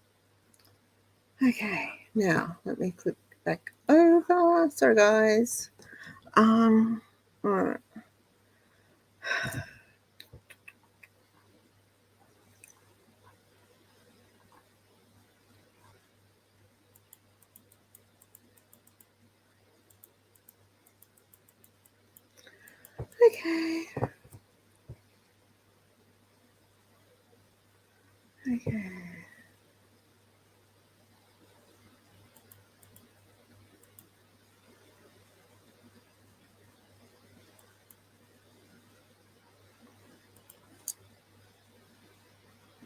Okay, now let me click back over. Sorry guys. All right. Okay.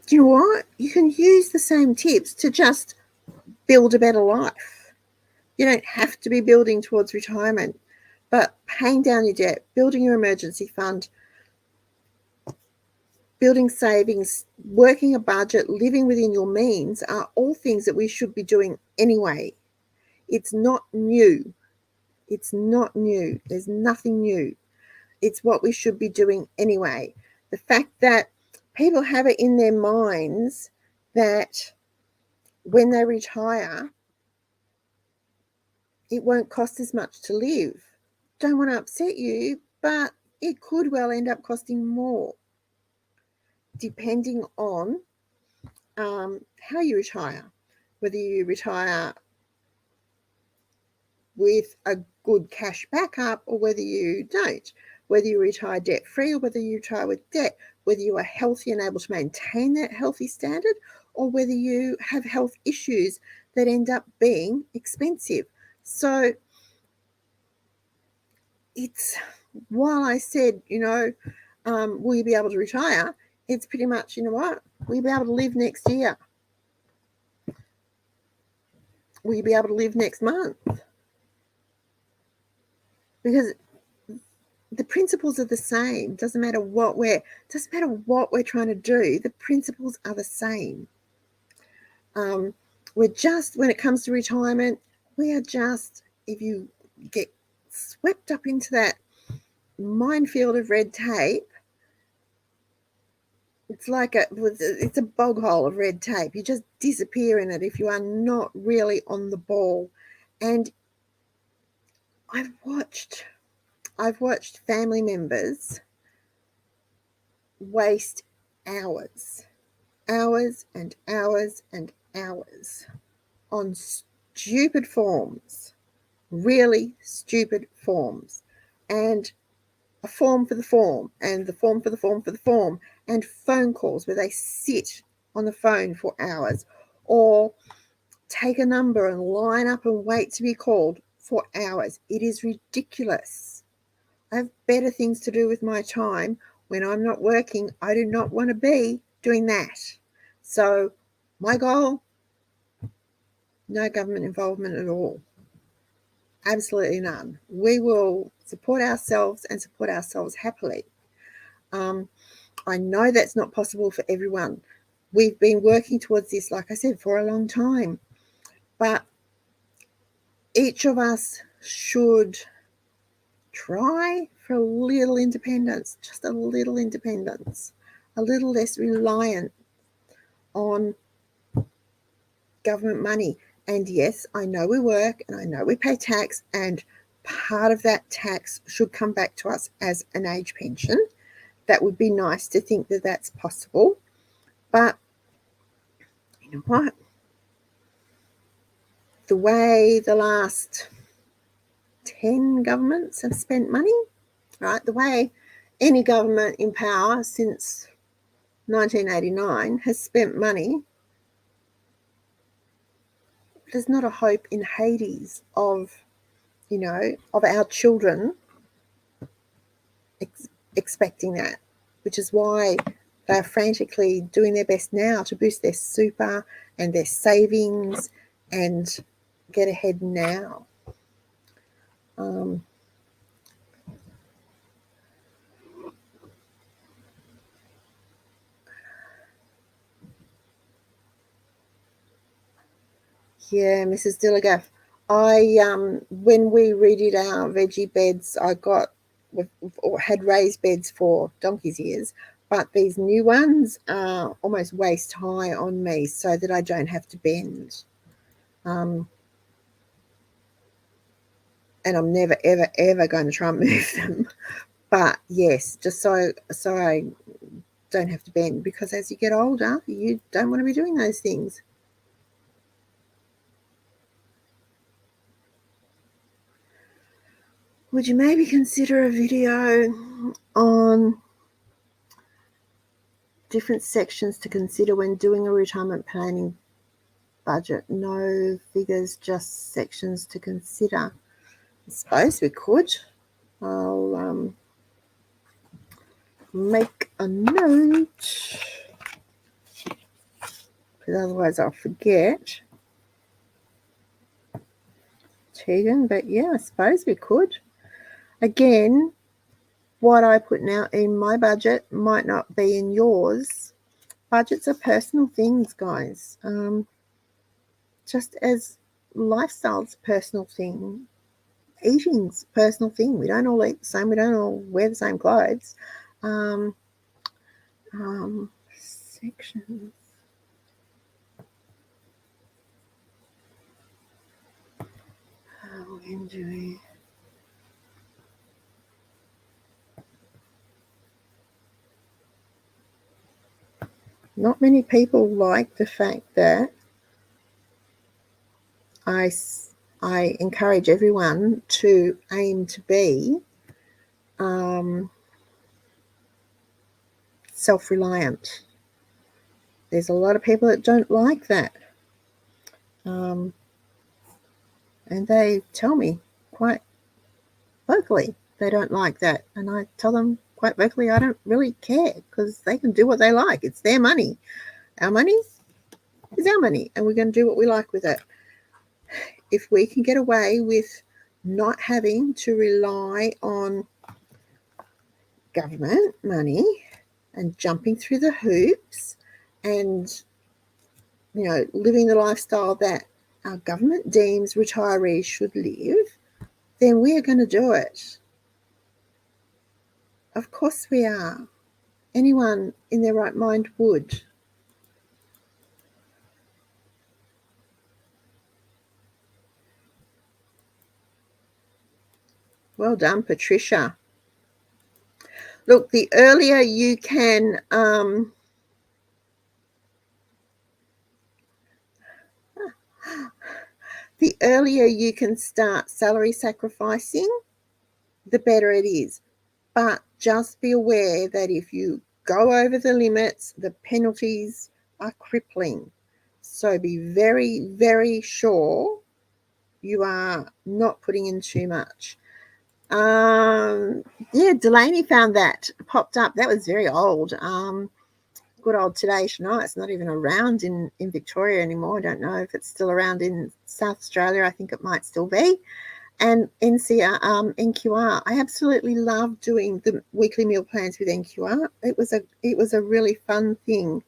Do you know what? You can use the same tips to just build a better life. You don't have to be building towards retirement, but paying down your debt, building your emergency fund, building savings, working a budget, living within your means are all things that we should be doing anyway. It's not new. It's not new. There's nothing new. It's what we should be doing anyway. The fact that people have it in their minds that when they retire, it won't cost as much to live. Don't want to upset you, but it could well end up costing more, depending on how you retire. Whether you retire with a good cash backup or whether you don't, whether you retire debt-free or whether you retire with debt, whether you are healthy and able to maintain that healthy standard or whether you have health issues that end up being expensive. So it's, while I said, will you be able to retire? It's pretty much, will you be able to live next year? Will you be able to live next month? Because the principles are the same. Doesn't matter what we're trying to do. The principles are the same. We're just, when it comes to retirement, we are just, if you get swept up into that minefield of red tape, it's a bog hole of red tape. You just disappear in it if you are not really on the ball. And I've watched family members waste hours and hours and hours on stupid forms, really stupid forms, and a form for the form, and the form for the form for the form, and phone calls where they sit on the phone for hours, or take a number and line up and wait to be called for hours. It is ridiculous. I have better things to do with my time. When I'm not working, I do not want to be doing that. So my goal, no government involvement at all. Absolutely none. We will support ourselves and support ourselves happily. I know that's not possible for everyone. We've been working towards this, like I said, for a long time. But each of us should try for a little independence, just a little independence, a little less reliant on government money. And yes, I know we work and I know we pay tax, and part of that tax should come back to us as an age pension. That would be nice to think that that's possible. But you know what? The way the last 10 governments have spent money, right? The way any government in power since 1989 has spent money, there's not a hope in Hades of our children expecting that, which is why they're frantically doing their best now to boost their super and their savings and get ahead now. Yeah, Mrs. Dilligaff. When we redid our veggie beds, had raised beds for donkey's ears, but these new ones are almost waist high on me so that I don't have to bend. And I'm never, ever, ever going to try and move them. But yes, just so I don't have to bend, because as you get older, you don't want to be doing those things. Would you maybe consider a video on different sections to consider when doing a retirement planning budget? No figures, just sections to consider. I suppose we could. I'll make a note. because otherwise I'll forget. Tegan, but yeah, I suppose we could. Again, what I put now in my budget might not be in yours. Budgets are personal things, guys. Just as lifestyle's a personal thing, eating's a personal thing. We don't all eat the same. We don't all wear the same clothes. Sections. Oh, enjoy. Not many people like the fact that I encourage everyone to aim to be self-reliant. There's a lot of people that don't like that. And they tell me quite vocally they don't like that. And I tell them quite vocally I don't really care, because they can do what they like. It's their money. Our money is our money, and we're going to do what we like with it. If we can get away with not having to rely on government money and jumping through the hoops and, living the lifestyle that our government deems retirees should live, then we are going to do it. Of course we are. Anyone in their right mind would. Well done, Patricia. Look, the earlier you can start salary sacrificing, the better it is. But just be aware that if you go over the limits, the penalties are crippling. So be very, very sure you are not putting in too much. Yeah, Delaney found that popped up. That was very old. Good old Today Tonight. It's not even around in Victoria anymore. I don't know if it's still around in South Australia. I think it might still be. And NQR. I absolutely love doing the weekly meal plans with NQR. It was a really fun thing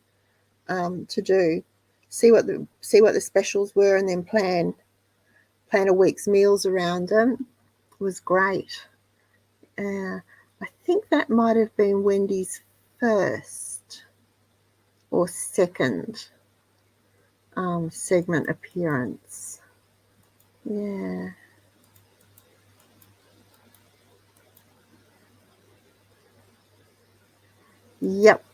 to do. See what the specials were, and then plan a week's meals around them. It was great. I think that might have been Wendy's first or second segment appearance. Yeah. Yep.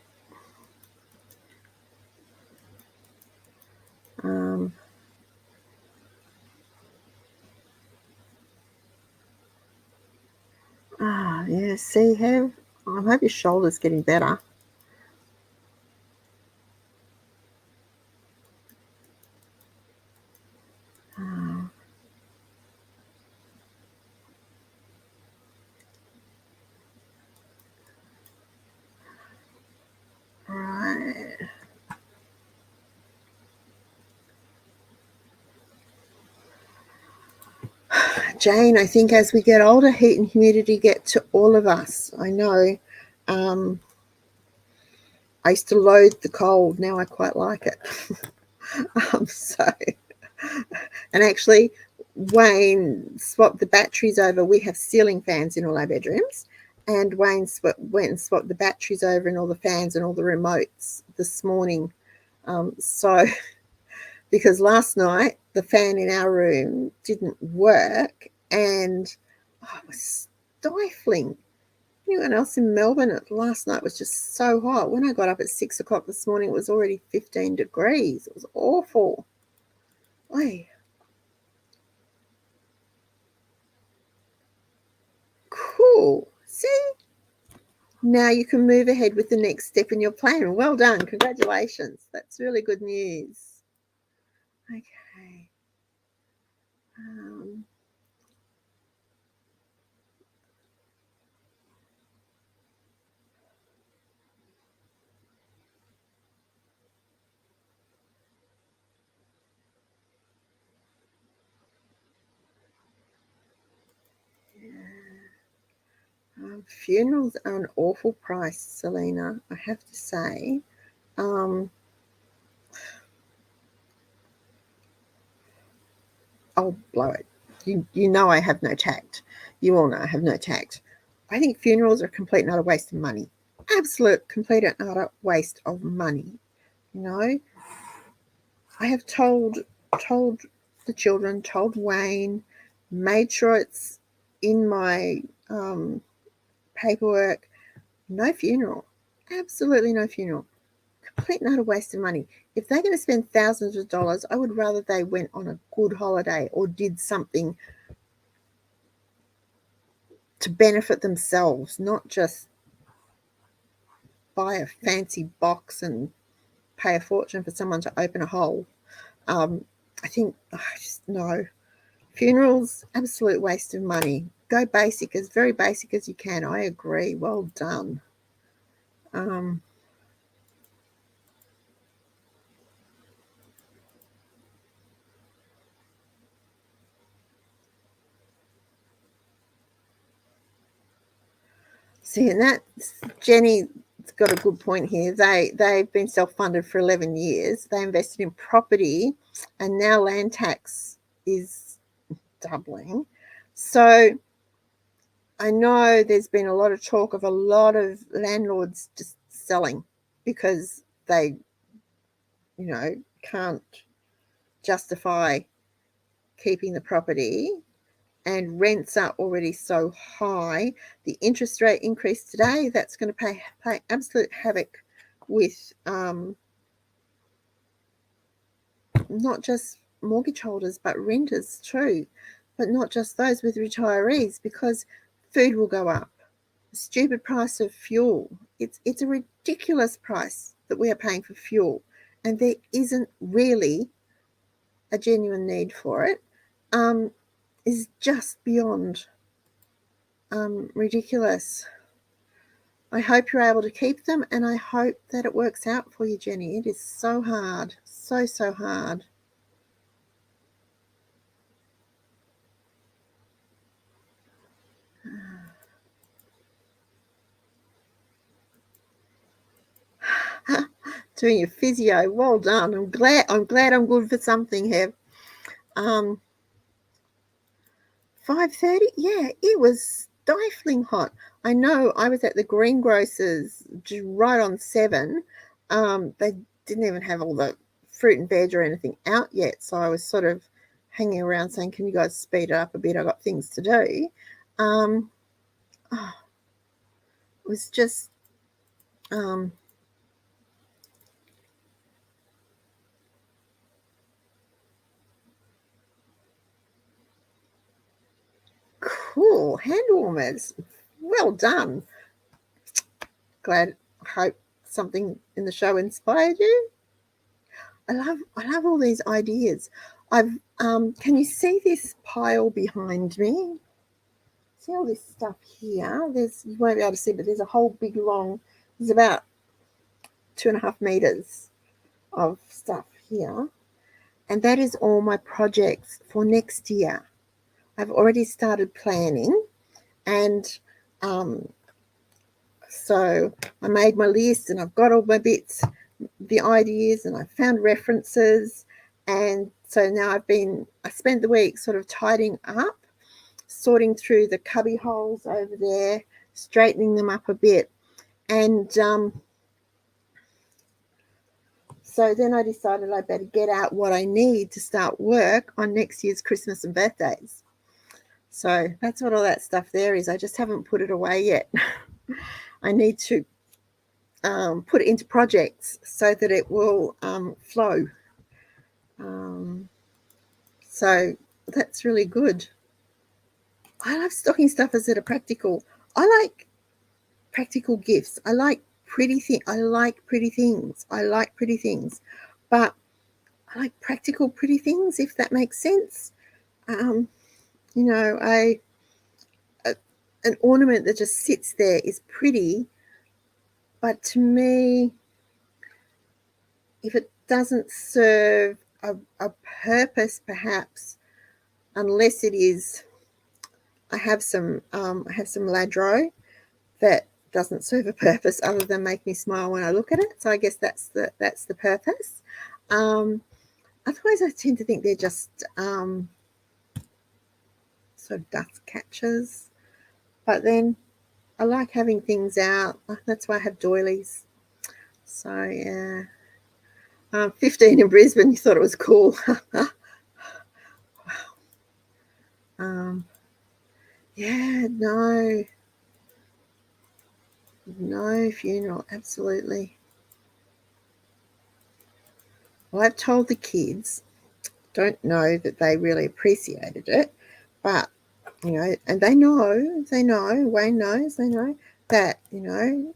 Yeah, see, I hope your shoulder's getting better. Right. Jane, I think as we get older, heat and humidity get to all of us. I know. I used to loathe the cold. Now I quite like it. And actually, Wayne swapped the batteries over. We have ceiling fans in all our bedrooms, and Wayne went and swapped the batteries over in all the fans and all the remotes this morning. Because last night the fan in our room didn't work, and it was stifling. Anyone else in Melbourne last night was just so hot. When I got up at 6 o'clock this morning, it was already 15 degrees. It was awful. Oy. Cool. See? Now you can move ahead with the next step in your plan. Well done. Congratulations. That's really good news. Okay. Funerals are an awful price, Selena, I have to say. I'll blow it. You know I have no tact. You all know I have no tact. I think funerals are a complete and utter waste of money. Absolute complete and utter waste of money. You know, I have told the children, told Wayne, made sure it's in my paperwork. No funeral. Absolutely no funeral. Complete and utter waste of money. If they're going to spend thousands of dollars, I would rather they went on a good holiday or did something to benefit themselves, not just buy a fancy box and pay a fortune for someone to open a hole. I think, no. Funerals, absolute waste of money. Go basic, as very basic as you can. I agree. Well done. See, and that Jenny's got a good point here. They've been self-funded for 11 years. They invested in property, and now land tax is doubling. So I know there's been a lot of talk of a lot of landlords just selling because they, can't justify keeping the property, and rents are already so high. The interest rate increase today, that's going to play absolute havoc with not just mortgage holders but renters too, but not just those, with retirees, because food will go up. The stupid price of fuel, it's a ridiculous price that we are paying for fuel, and there isn't really a genuine need for it. Is just beyond ridiculous. I hope you're able to keep them, and I hope that it works out for you, Jenny. It is so hard, so hard. Doing your physio, well done. I'm glad I'm good for something, Hev. 5:30, yeah, it was stifling hot. I know I was at the greengrocers right on 7. They didn't even have all the fruit and veg or anything out yet, so I was sort of hanging around saying, can you guys speed it up a bit? I got things to do. It was just cool. Hand warmers, well done. Glad, hope something in the show inspired you. I love all these ideas. I've can you see this pile behind me? See all this stuff here? You won't be able to see, but there's a whole big long, there's about 2.5 meters of stuff here. And that is all my projects for next year. I've already started planning, and so I made my list and I've got all my bits, the ideas, and I found references. And so now I spent the week sort of tidying up, sorting through the cubby holes over there, straightening them up a bit. And so then I decided I better get out what I need to start work on next year's Christmas and birthdays. So that's what all that stuff there is. I just haven't put it away yet. I need to put it into projects so that it will flow. So that's really good. I love stocking stuffers that are practical. I like practical gifts. I like pretty things. I like pretty things, but I like practical pretty things, if that makes sense. An ornament that just sits there is pretty, but to me, if it doesn't serve a purpose, perhaps, unless it is, I have some ladro, that doesn't serve a purpose other than make me smile when I look at it. So I guess that's the purpose. Otherwise, I tend to think they're just sort of dust catchers. But then I like having things out. That's why I have doilies. So yeah. 15 in Brisbane, you thought it was cool. Yeah, no funeral, absolutely. Well, I've told the kids, don't know that they really appreciated it, but, you know, and they know, Wayne knows, they know that, you know,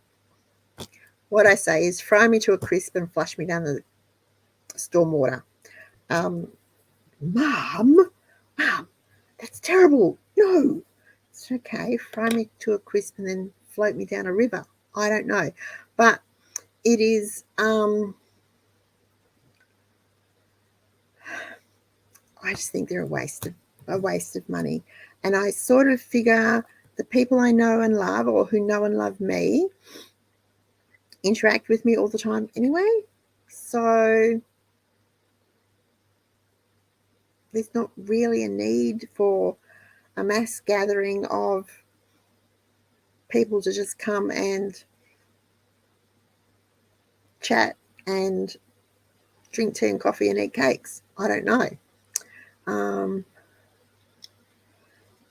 what I say is fry me to a crisp and flush me down the stormwater. Mum, that's terrible. No, it's okay. Fry me to a crisp and then float me down a river. I don't know, but it is. I just think they're a waste of money, and I sort of figure the people I know and love, or who know and love me, interact with me all the time anyway. So there's not really a need for a mass gathering of people to just come and chat and drink tea and coffee and eat cakes. I don't know.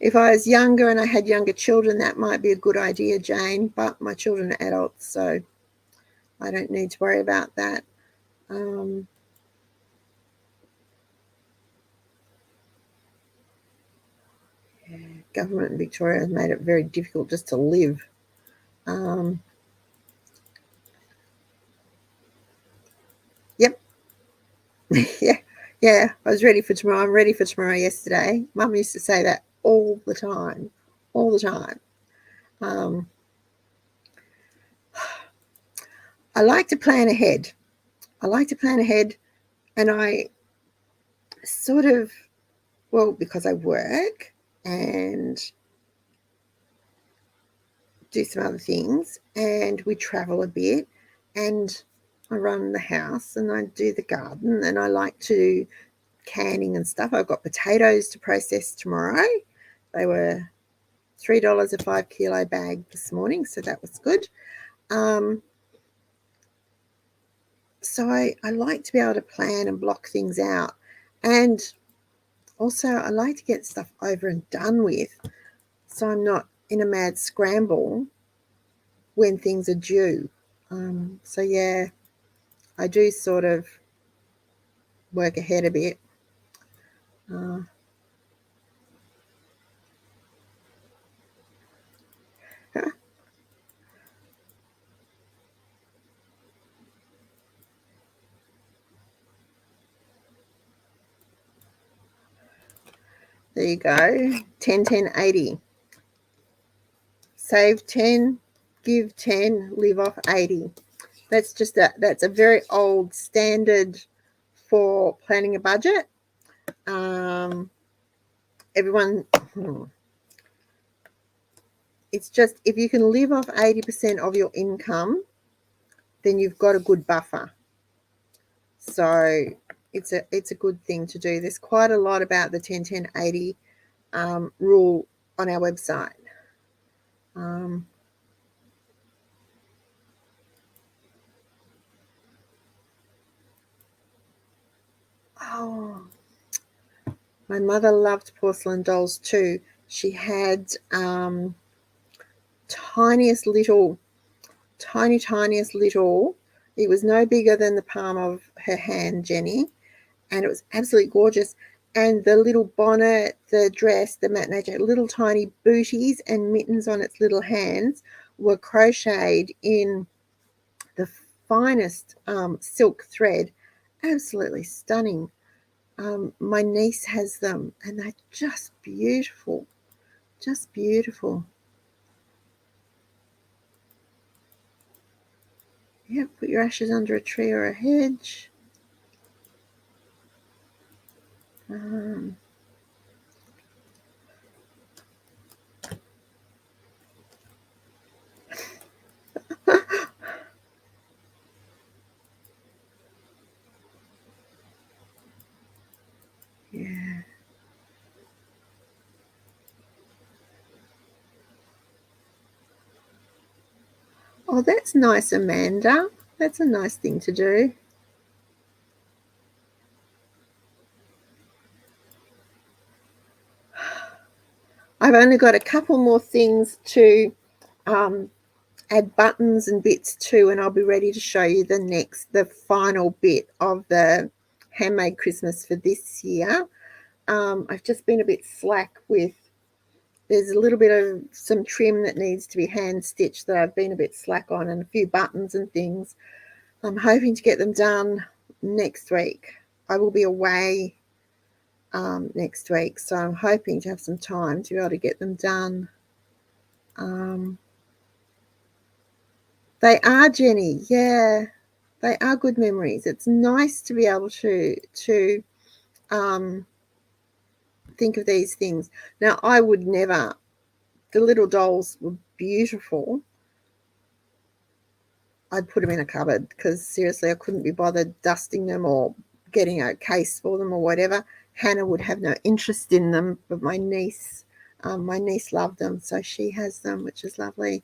If I was younger and I had younger children, that might be a good idea, Jane, but my children are adults, so I don't need to worry about that. Government in Victoria has made it very difficult just to live. Yep. yeah, I was ready for tomorrow. I'm ready for tomorrow yesterday. Mum used to say that all the time, all the time. I like to plan ahead. And I sort of, well, because I work and do some other things, and we travel a bit, and I run the house and I do the garden, and I like to canning and stuff. I've got potatoes to process tomorrow. They were $3 a 5 kilo bag this morning, so that was good. So I like to be able to plan and block things out, and also I like to get stuff over and done with, so I'm not in a mad scramble when things are due. So yeah, I do sort of work ahead a bit. There you go. 10, 10, 80. Save 10, give 10, live off 80. That's a very old standard for planning a budget. Everyone, it's just, if you can live off 80% of your income, then you've got a good buffer. So it's a good thing to do. There's quite a lot about the 10, 10, 80 rule on our website. Oh, my mother loved porcelain dolls too. She had tiniest little, tiniest little. It was no bigger than the palm of her hand, Jenny, and it was absolutely gorgeous. And the little bonnet, the dress, the matinee jacket, little tiny booties and mittens on its little hands were crocheted in the finest silk thread. Absolutely stunning. My niece has them, and they're just beautiful. Just beautiful. Yeah, put your ashes under a tree or a hedge. Oh, that's nice, Amanda. That's a nice thing to do. I've only got a couple more things to add buttons and bits to, and I'll be ready to show you the final bit of the handmade Christmas for this year. I've just been a bit slack with, there's a little bit of some trim that needs to be hand stitched that I've been a bit slack on, and a few buttons and things. I'm hoping to get them done next week. I will be away next week, so I'm hoping to have some time to be able to get them done. They are, Jenny. Yeah, they are good memories. It's nice to be able to think of these things. Now, I would never. The little dolls were beautiful. I'd put them in a cupboard because seriously, I couldn't be bothered dusting them or getting a case for them or whatever. Hannah would have no interest in them, but my niece loved them, so she has them, which is lovely.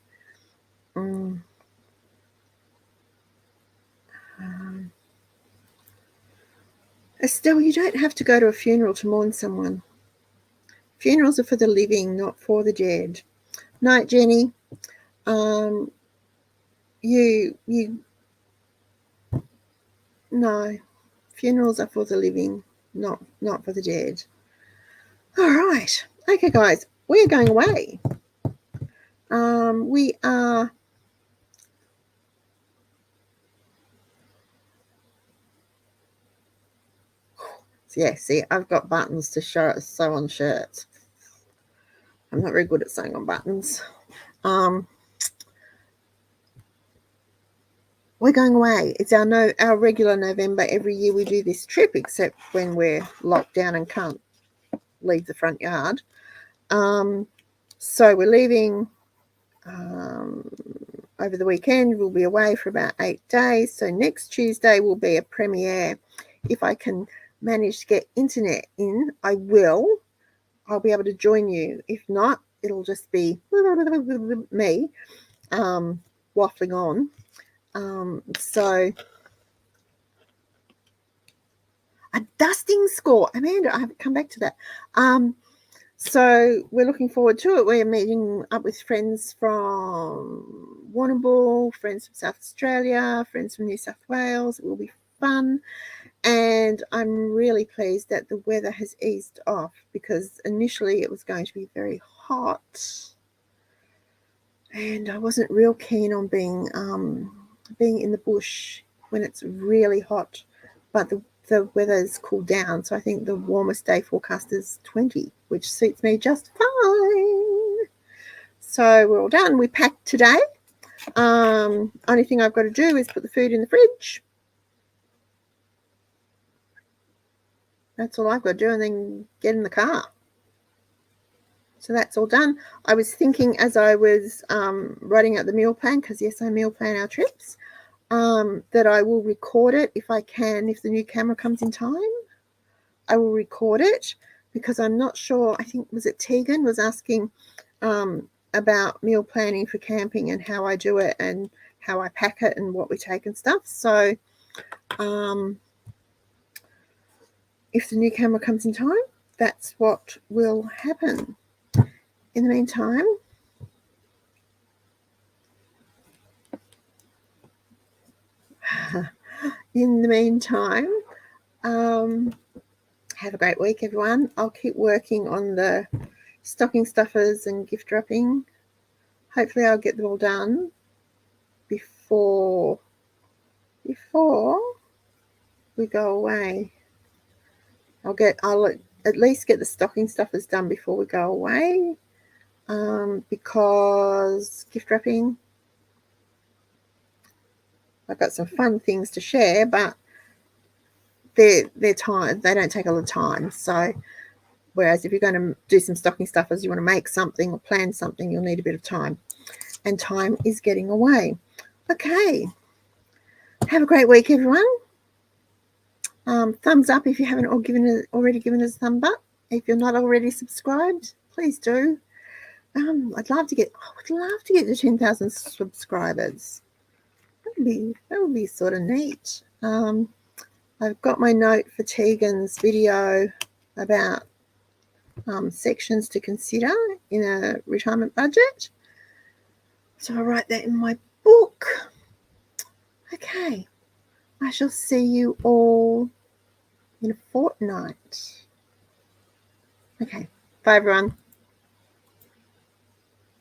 Estelle, you don't have to go to a funeral to mourn someone. Funerals are for the living, not for the dead. Night, Jenny. No, funerals are for the living, not for the dead. All right. Okay, guys, we're going away. We are. Yeah, see, I've got buttons to sew on shirts. I'm not very good at sewing on buttons. We're going away. It's our regular November. Every year we do this trip, except when we're locked down and can't leave the front yard. So we're leaving over the weekend. We'll be away for about 8 days. So next Tuesday will be a premiere. If I can manage to get internet in, I will. I'll be able to join you. If not, it'll just be me waffling on. So a dusting score. Amanda, I haven't come back to that. So we're looking forward to it. We're meeting up with friends from Warrnambool, friends from South Australia, friends from New South Wales. It will be fun. And I'm really pleased that the weather has eased off, because initially it was going to be very hot. And I wasn't real keen on being in the bush when it's really hot. But the weather's cooled down, so I think the warmest day forecast is 20, which suits me just fine. So we're all done. We packed today. Only thing I've got to do is put the food in the fridge. That's all I've got to do, and then get in the car. So that's all done. I was thinking as I was writing out the meal plan, because yes, I meal plan our trips, that I will record it if I can. If the new camera comes in time, I will record it, because I'm not sure. I think, was it Tegan was asking about meal planning for camping and how I do it and how I pack it and what we take and stuff. So if the new camera comes in time, that's what will happen. In the meantime, have a great week, everyone. I'll keep working on the stocking stuffers and gift wrapping. Hopefully I'll get them all done before we go away. I'll at least get the stocking stuffers done before we go away, because gift wrapping, I've got some fun things to share, but they're time. They don't take a lot of time. So whereas if you're going to do some stocking stuffers, you want to make something or plan something, you'll need a bit of time, and time is getting away. Okay, have a great week, everyone. Thumbs up if you haven't already given us a thumb up. If you're not already subscribed, please do. I'd love to get to 10,000 subscribers. That would be sort of neat. I've got my note for Tegan's video about sections to consider in a retirement budget. So I'll write that in my book. Okay, I shall see you all in a fortnight. Okay, bye everyone.